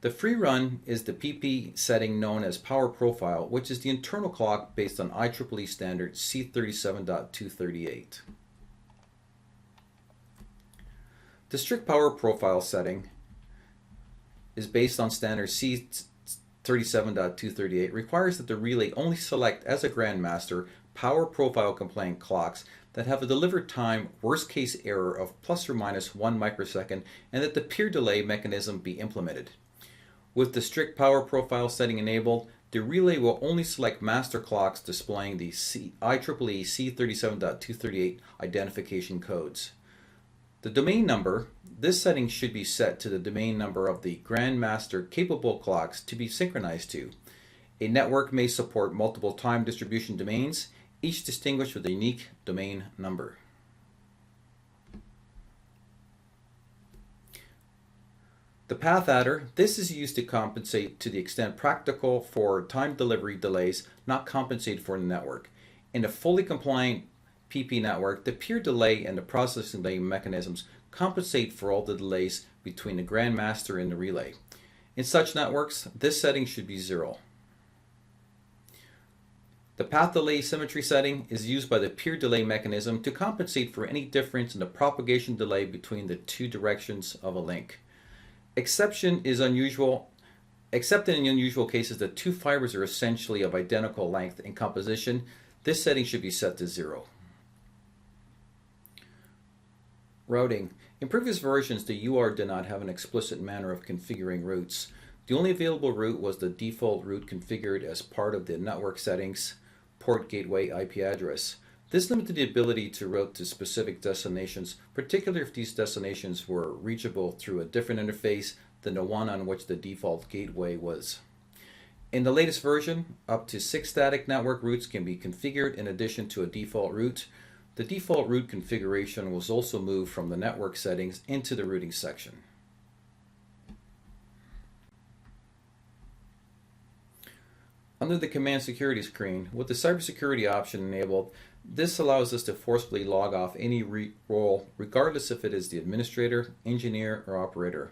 The free run is the PP setting known as power profile, which is the internal clock based on IEEE standard C37.238. The strict power profile setting is based on standard C37.238, requires that the relay only select as a grandmaster power profile compliant clocks that have a delivered time worst case error of plus or minus 1 microsecond and that the peer delay mechanism be implemented. With the strict power profile setting enabled, the relay will only select master clocks displaying the IEEE C37.238 identification codes. The domain number, this setting should be set to the domain number of the grandmaster capable clocks to be synchronized to. A network may support multiple time distribution domains, each distinguished with a unique domain number. The path adder, this is used to compensate to the extent practical for time delivery delays not compensated for in the network. In a fully compliant PP network, the peer delay and the processing delay mechanisms compensate for all the delays between the grandmaster and the relay. In such networks, this setting should be 0. The path delay symmetry setting is used by the peer delay mechanism to compensate for any difference in the propagation delay between the two directions of a link. Except in unusual cases that two fibers are essentially of identical length and composition, this setting should be set to 0. Routing. In previous versions, the UR did not have an explicit manner of configuring routes. The only available route was the default route configured as part of the network settings, port gateway IP address. This limited the ability to route to specific destinations, particularly if these destinations were reachable through a different interface than the one on which the default gateway was. In the latest version, up to 6 static network routes can be configured in addition to a default route. The default route configuration was also moved from the network settings into the routing section. Under the command security screen, with the cybersecurity option enabled, this allows us to forcibly log off any role, regardless if it is the administrator, engineer, or operator.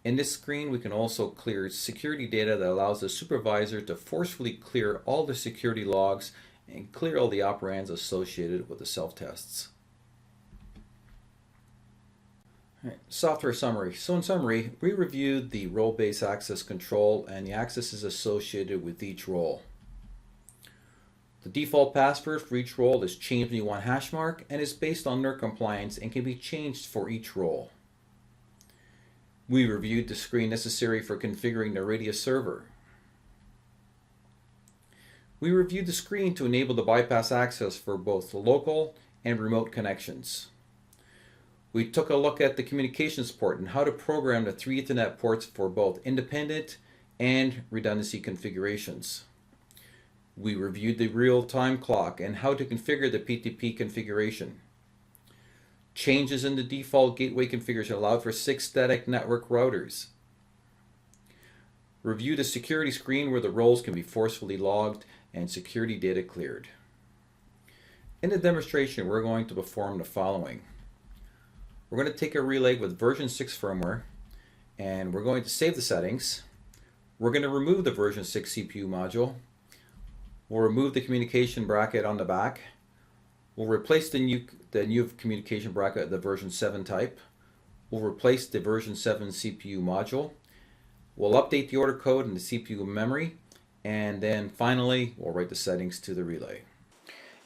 In this screen, we can also clear security data that allows the supervisor to forcefully clear all the security logs and clear all the operands associated with the self-tests. Software summary. So in summary, we reviewed the role-based access control and the accesses associated with each role. The default password for each role is change when you want hash mark and is based on NERC compliance and can be changed for each role. We reviewed the screen necessary for configuring the Radius server. We reviewed the screen to enable the bypass access for both local and remote connections. We took a look at the communications port and how to program the 3 Ethernet ports for both independent and redundancy configurations. We reviewed the real-time clock and how to configure the PTP configuration. Changes in the default gateway configuration allowed for 6 static network routers. Review the security screen where the roles can be forcefully logged and security data cleared. In the demonstration, we're going to perform the following. We're going to take a relay with version 6 firmware, and we're going to save the settings. We're going to remove the version 6 CPU module. We'll remove the communication bracket on the back. We'll replace the new communication bracket at the version 7 type. We'll replace the version 7 CPU module. We'll update the order code in the CPU memory, and then finally we'll write the settings to the relay.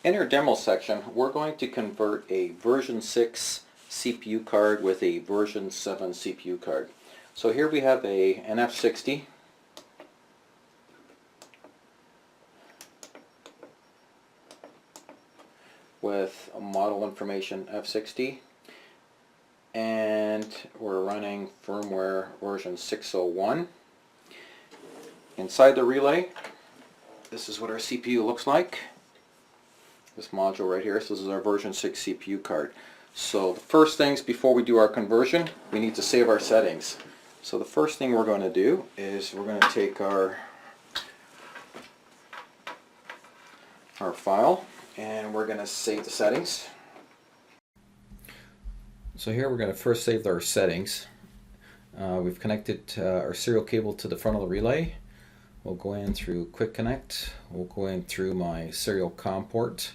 In our demo section, we're going to convert a version 6 CPU card with a version 7 CPU card. So here we have an F60. With a model information F60, and we're running firmware version 601. Inside the relay, this is what our CPU looks like. This module right here, so this is our version 6 CPU card. So the first things before we do our conversion, we need to save our settings. So the first thing we're going to do is we're going to take our file and we're going to save the settings. So here we're going to first save our settings. We've connected our serial cable to the front of the relay. We'll go in through Quick Connect. We'll go in through my serial COM port.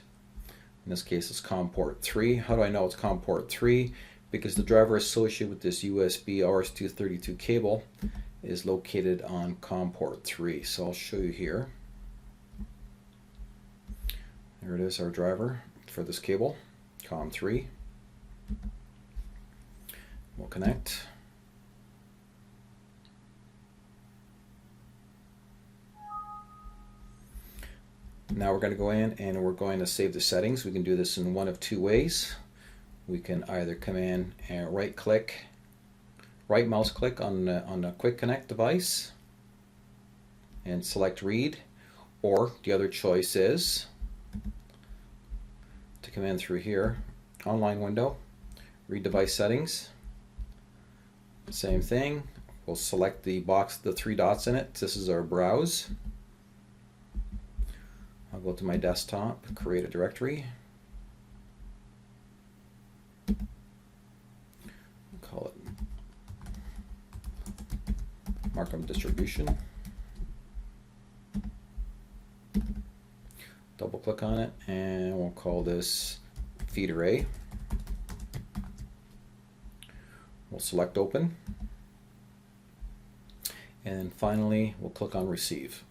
In this case it's COM port 3. How do I know it's COM port 3? Because the driver associated with this USB RS-232 cable is located on COM port 3. So I'll show you here. There it is, our driver for this cable, COM 3. We'll connect. Now we're going to go in and we're going to save the settings. We can do this in one of 2 ways. We can either come in and right mouse click on the Quick Connect device and select read, or the other choice is to come in through here, online window, read device settings, same thing, We'll select the box, the three dots in it. This is our browse. I'll go to my desktop, create a directory. Call it Markham Distribution. Double click on it and we'll call this feed array. We'll select open. And finally, we'll click on receive.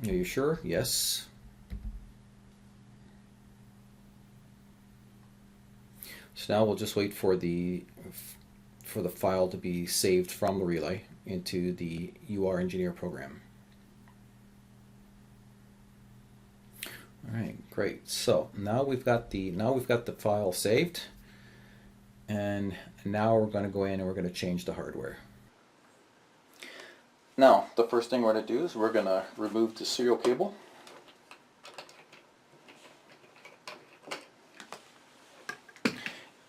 Are you sure? Yes. So now we'll just wait for the file to be saved from the relay into the UR Engineer program. All right, great. So now we've got the file saved, and now we're going to go in and we're going to change the hardware. Now, the first thing we're going to do is we're going to remove the serial cable.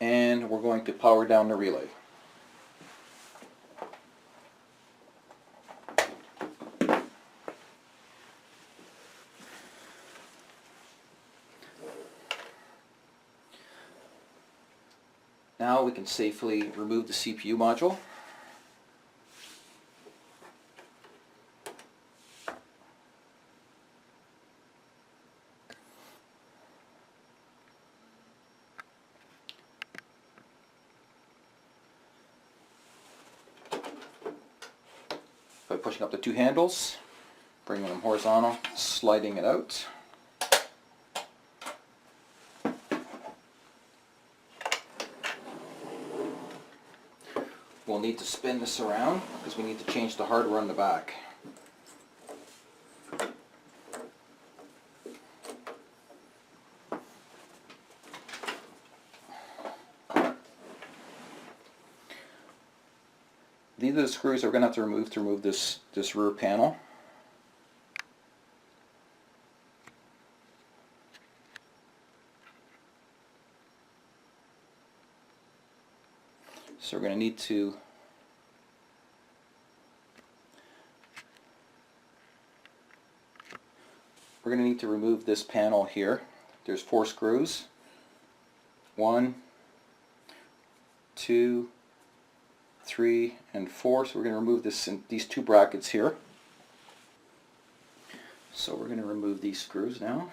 And we're going to power down the relay. Now we can safely remove the CPU module. By pushing up the two handles, bringing them horizontal, sliding it out. We'll need to spin this around because we need to change the hardware on the back. These are the screws that we're going to have to remove this rear panel. So we're going to need to remove this panel here. There's 4 screws. 1, 2, 3, and 4. So we're going to remove these 2 brackets here. So we're going to remove these screws now.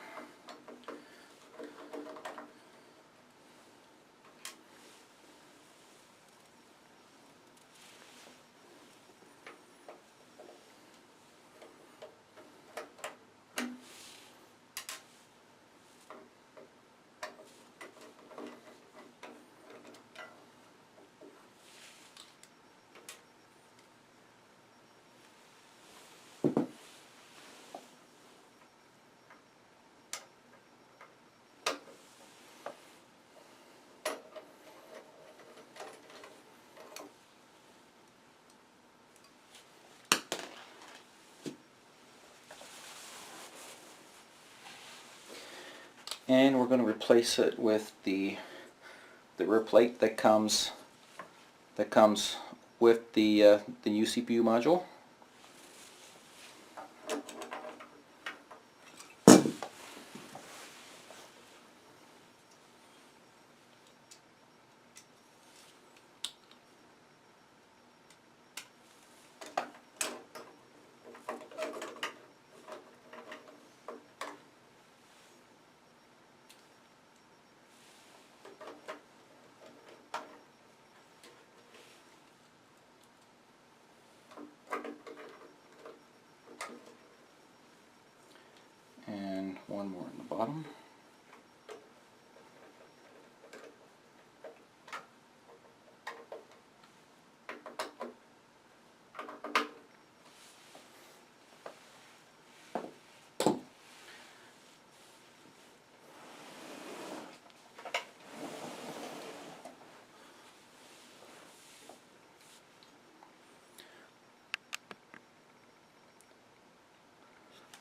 And we're going to replace it with the rear plate that comes with the new CPU module. And one more in the bottom.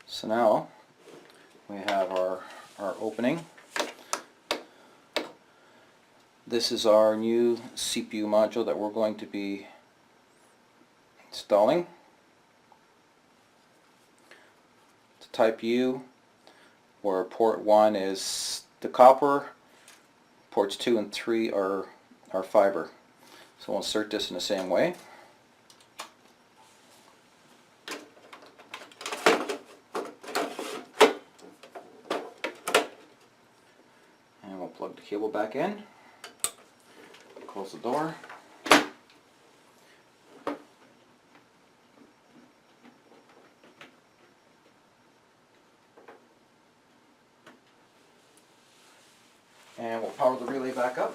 So now we have our opening. This is our new CPU module that we're going to be installing. It's type U, where port 1 is the copper, ports 2 and 3 are fiber. So we'll insert this in the same way. And we'll plug the cable back in. Close the door. And we'll power the relay back up.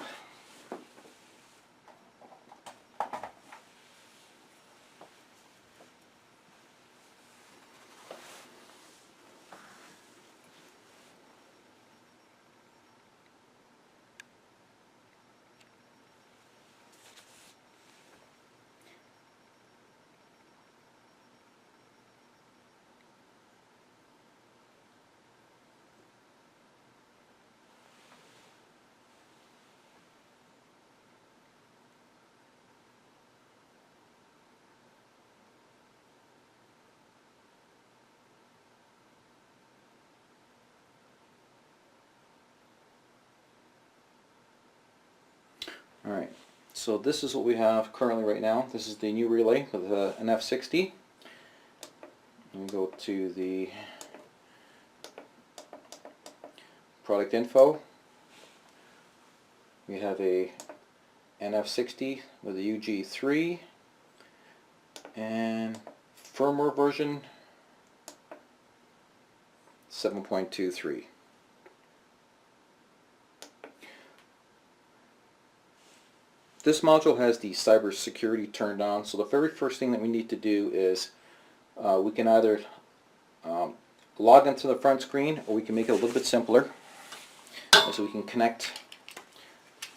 Alright, so this is what we have currently right now. This is the new relay with an F60. We go to the product info. We have a F60 with a UG3 and firmware version 7.23. This module has the Cybersecurity turned on, so the very first thing that we need to do is we can either log into the front screen, or we can make it a little bit simpler. So we can connect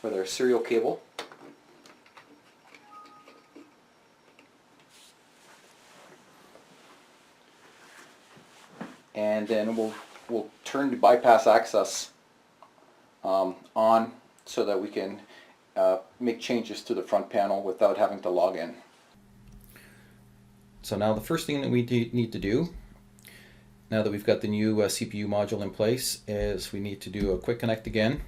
with our serial cable. And then we'll turn the bypass access on so that we can make changes to the front panel without having to log in. So now the first thing that we need to do, now that we've got the new CPU module in place, is we need to do a quick connect again.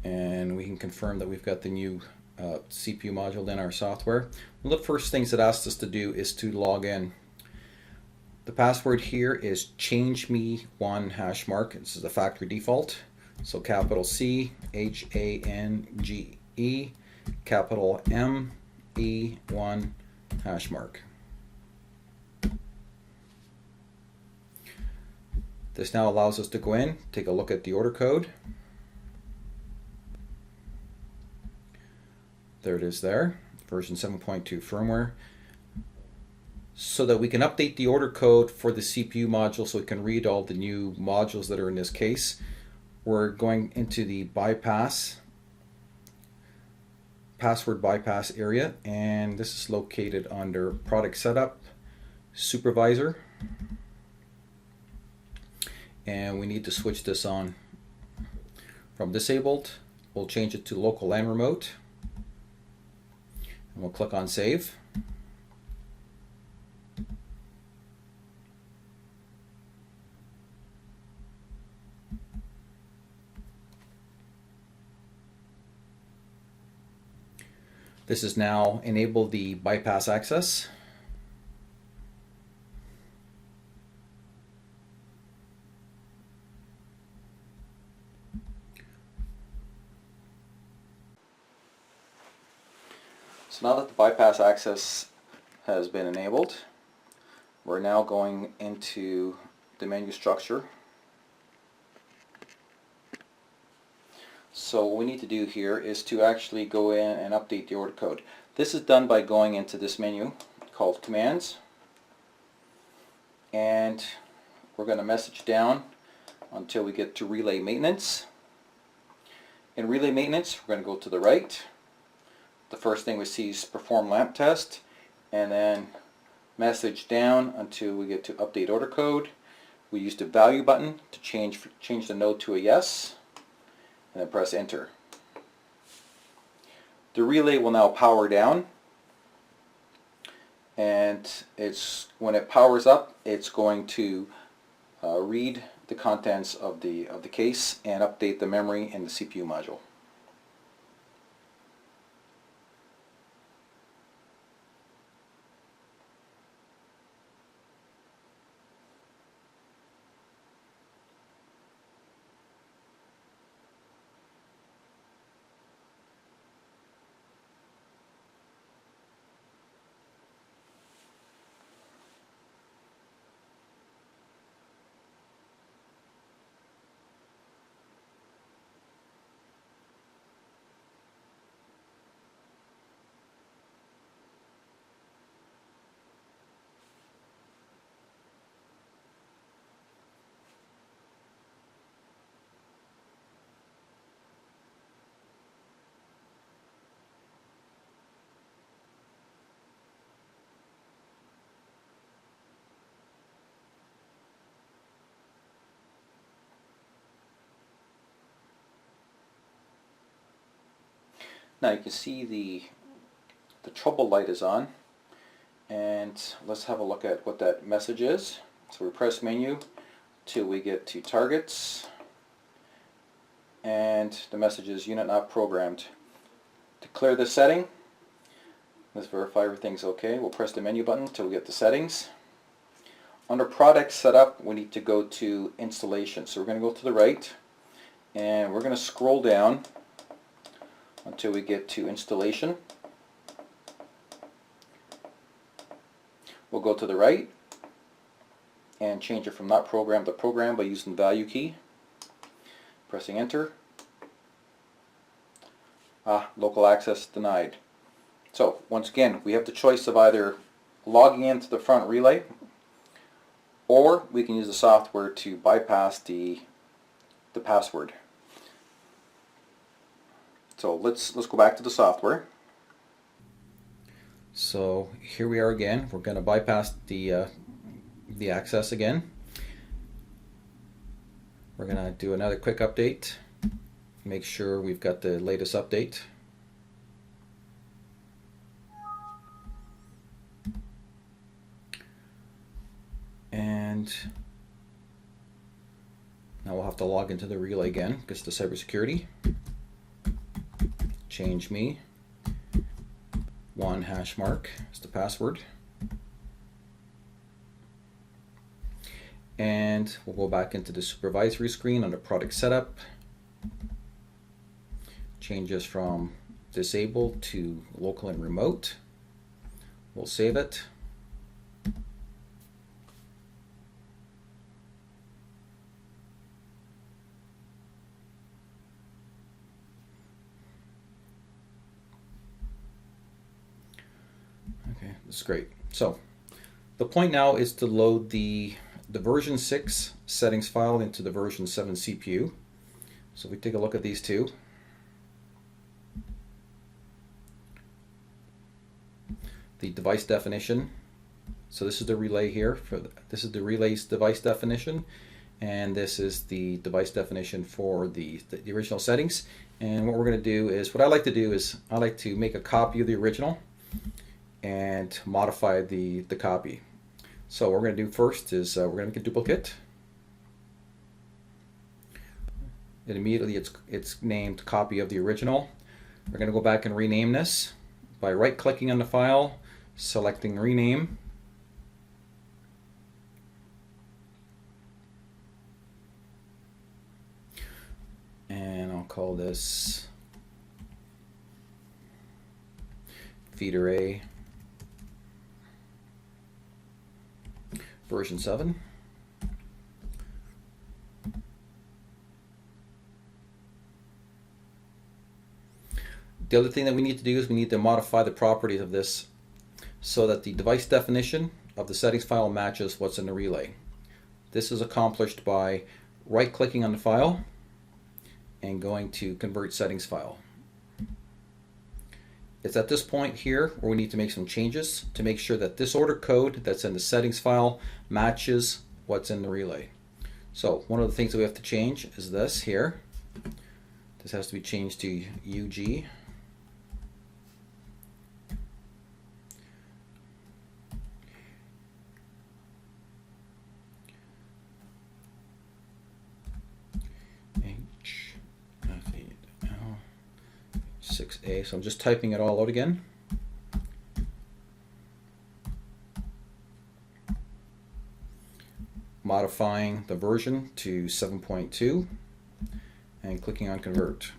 And we can confirm that we've got the new CPU module in our software. One of the first things it asks us to do is to log in. The password here is change-me-1 hash mark. This is the factory default. So capital C, H-A-N-G-E, capital M-E-1 hash mark. This now allows us to go in, take a look at the order code. There it is there, version 7.2 firmware. So that we can update the order code for the CPU module so we can read all the new modules that are in this case. We're going into the password bypass area, and this is located under product setup, supervisor, and we need to switch this on from disabled. We'll change it to local and remote, and we'll click on save. This has now enabled the bypass access. So now that the bypass access has been enabled, we're now going into the menu structure. So what we need to do here is to actually go in and update the order code. This is done by going into this menu called Commands, and we're going to message down until we get to Relay Maintenance. In Relay Maintenance, we're going to go to the right. The first thing we see is Perform Lamp Test, and then message down until we get to update order code. We use the value button to change the no to a yes, and then press enter. The relay will now power down, and when it powers up, it's going to read the contents of the case and update the memory and the CPU module. Now you can see the trouble light is on, and let's have a look at what that message is. So we press menu till we get to targets, and the message is unit not programmed. To clear this setting, let's verify everything's okay. We'll press the menu button till we get the settings. Under product setup, we need to go to installation. So we're going to go to the right, and we're going to scroll down until we get to installation. We'll go to the right and change it from not programmed to program by using the value key. Pressing enter. Local access denied. So once again, we have the choice of either logging into the front relay, or we can use the software to bypass the password. So let's go back to the software. So here we are again. We're going to bypass the access again. We're going to do another quick update. Make sure we've got the latest update. And now we'll have to log into the relay again because the cybersecurity. Change me. 1 hash mark is the password. And we'll go back into the supervisory screen under product setup. Change this from disabled to local and remote. We'll save it. Okay, that's great. So the point now is to load the version 6 settings file into the version 7 CPU. So if we take a look at these two, the device definition. So this is the relay here. This is the relay's device definition, and this is the device definition for the original settings. And what we're going to do is, what I like to do is, I like to make a copy of the original and modify the copy. So what we're going to do first is we're going to make a duplicate. And immediately it's named copy of the original. We're going to go back and rename this by right-clicking on the file, selecting rename. And I'll call this Feeder A version 7. The other thing that we need to do is we need to modify the properties of this so that the device definition of the settings file matches what's in the relay. This is accomplished by right-clicking on the file and going to Convert Settings File. It's at this point here where we need to make some changes to make sure that this order code that's in the settings file matches what's in the relay. So one of the things that we have to change is this here. This has to be changed to UG. H, 6A. So I'm just typing it all out again. Modifying the version to 7.2 and clicking on convert.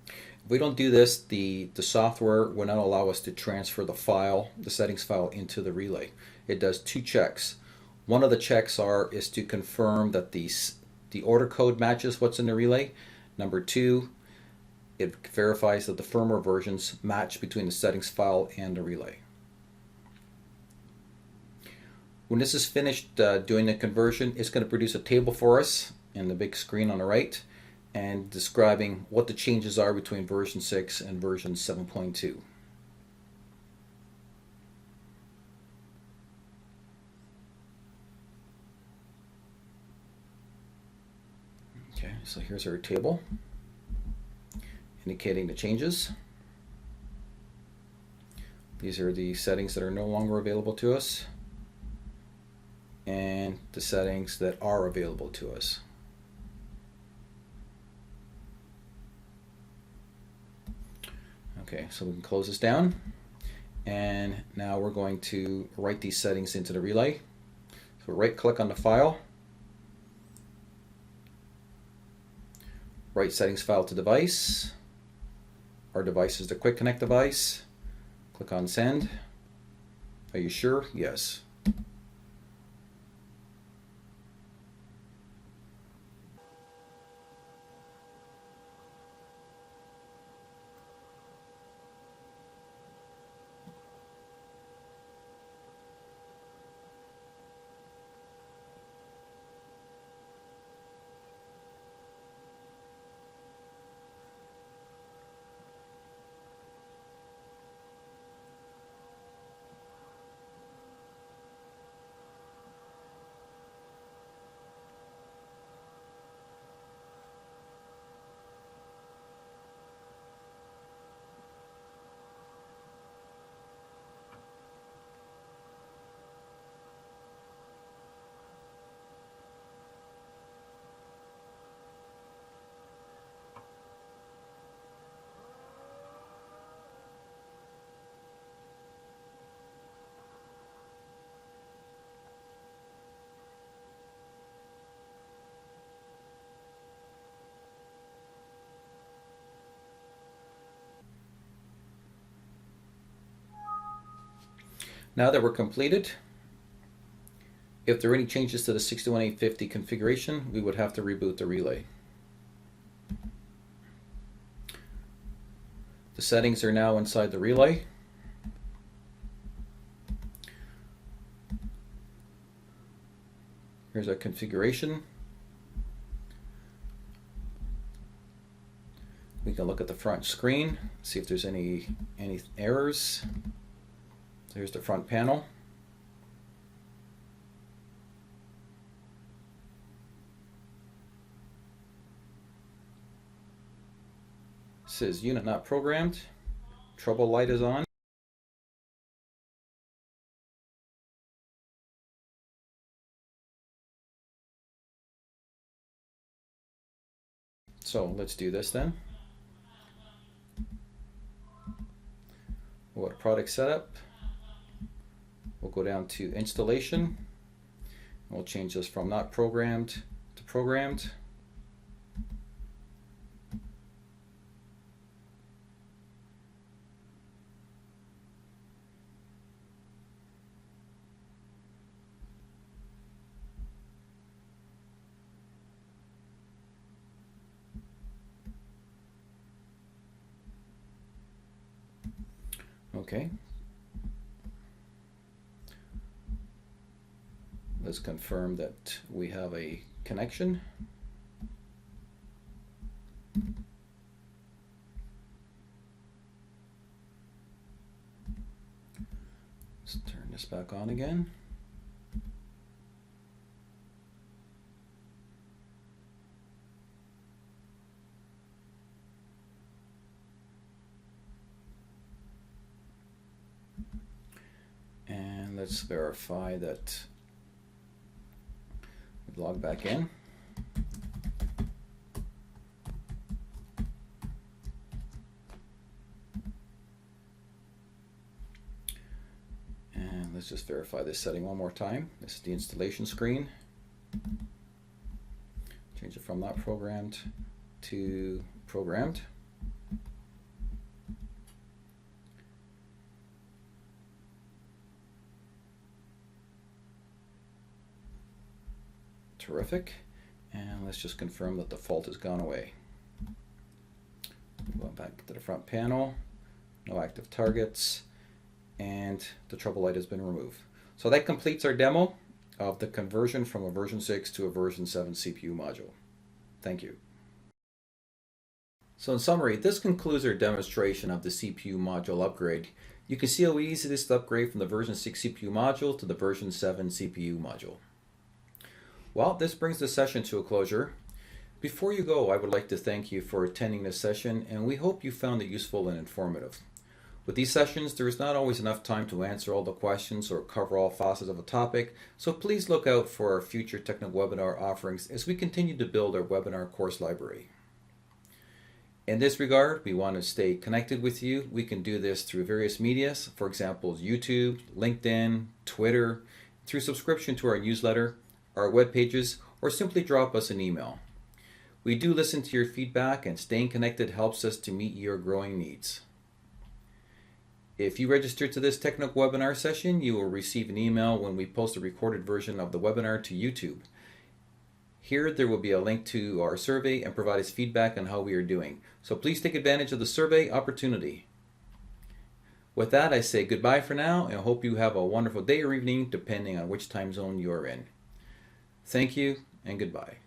If we don't do this, the software will not allow us to transfer the file, the settings file, into the relay. It does two checks. One of the checks is to confirm that the order code matches what's in the relay. Number two, it verifies that the firmware versions match between the settings file and the relay. When this is finished doing the conversion, it's going to produce a table for us in the big screen on the right and describing what the changes are between version 6 and version 7.2. Okay, so here's our table indicating the changes. These are the settings that are no longer available to us and the settings that are available to us. Okay, so we can close this down, and now we're going to write these settings into the relay. So right click on the file, write settings file to device. Our device is the quick connect device. Click on send. Are you sure? Yes. Now that we're completed, if there are any changes to the 61850 configuration, we would have to reboot the relay. The settings are now inside the relay. Here's our configuration. We can look at the front screen, see if there's any errors. Here's the front panel. It says unit not programmed. Trouble light is on. So let's do this then. We'll go to product setup. We'll go down to installation. We'll change this from not programmed to programmed. Okay. Let's confirm that we have a connection. this back on again. And let's verify that we log back in. And let's just verify this setting one more time. This is the installation screen. Change it from not programmed to programmed. Terrific. And let's just confirm that the fault has gone away. Going back to the front panel, no active targets, and the trouble light has been removed. So that completes our demo of the conversion from a version 6 to a version 7 CPU module. Thank you. So in summary, this concludes our demonstration of the CPU module upgrade. You can see how easy it is to upgrade from the version 6 CPU module to the version 7 CPU module. Well, this brings the session to a closure. Before you go, I would like to thank you for attending this session, and we hope you found it useful and informative. With these sessions, there is not always enough time to answer all the questions or cover all facets of a topic, so please look out for our future technical webinar offerings as we continue to build our webinar course library. In this regard, we want to stay connected with you. We can do this through various medias, for example, YouTube, LinkedIn, Twitter, through subscription to our newsletter, our web pages, or simply drop us an email. We do listen to your feedback, and staying connected helps us to meet your growing needs. If you register to this technical webinar session, you will receive an email when we post a recorded version of the webinar to YouTube. Here there will be a link to our survey and provide us feedback on how we are doing. So please take advantage of the survey opportunity. With that, I say goodbye for now, and hope you have a wonderful day or evening depending on which time zone you are in. Thank you and goodbye.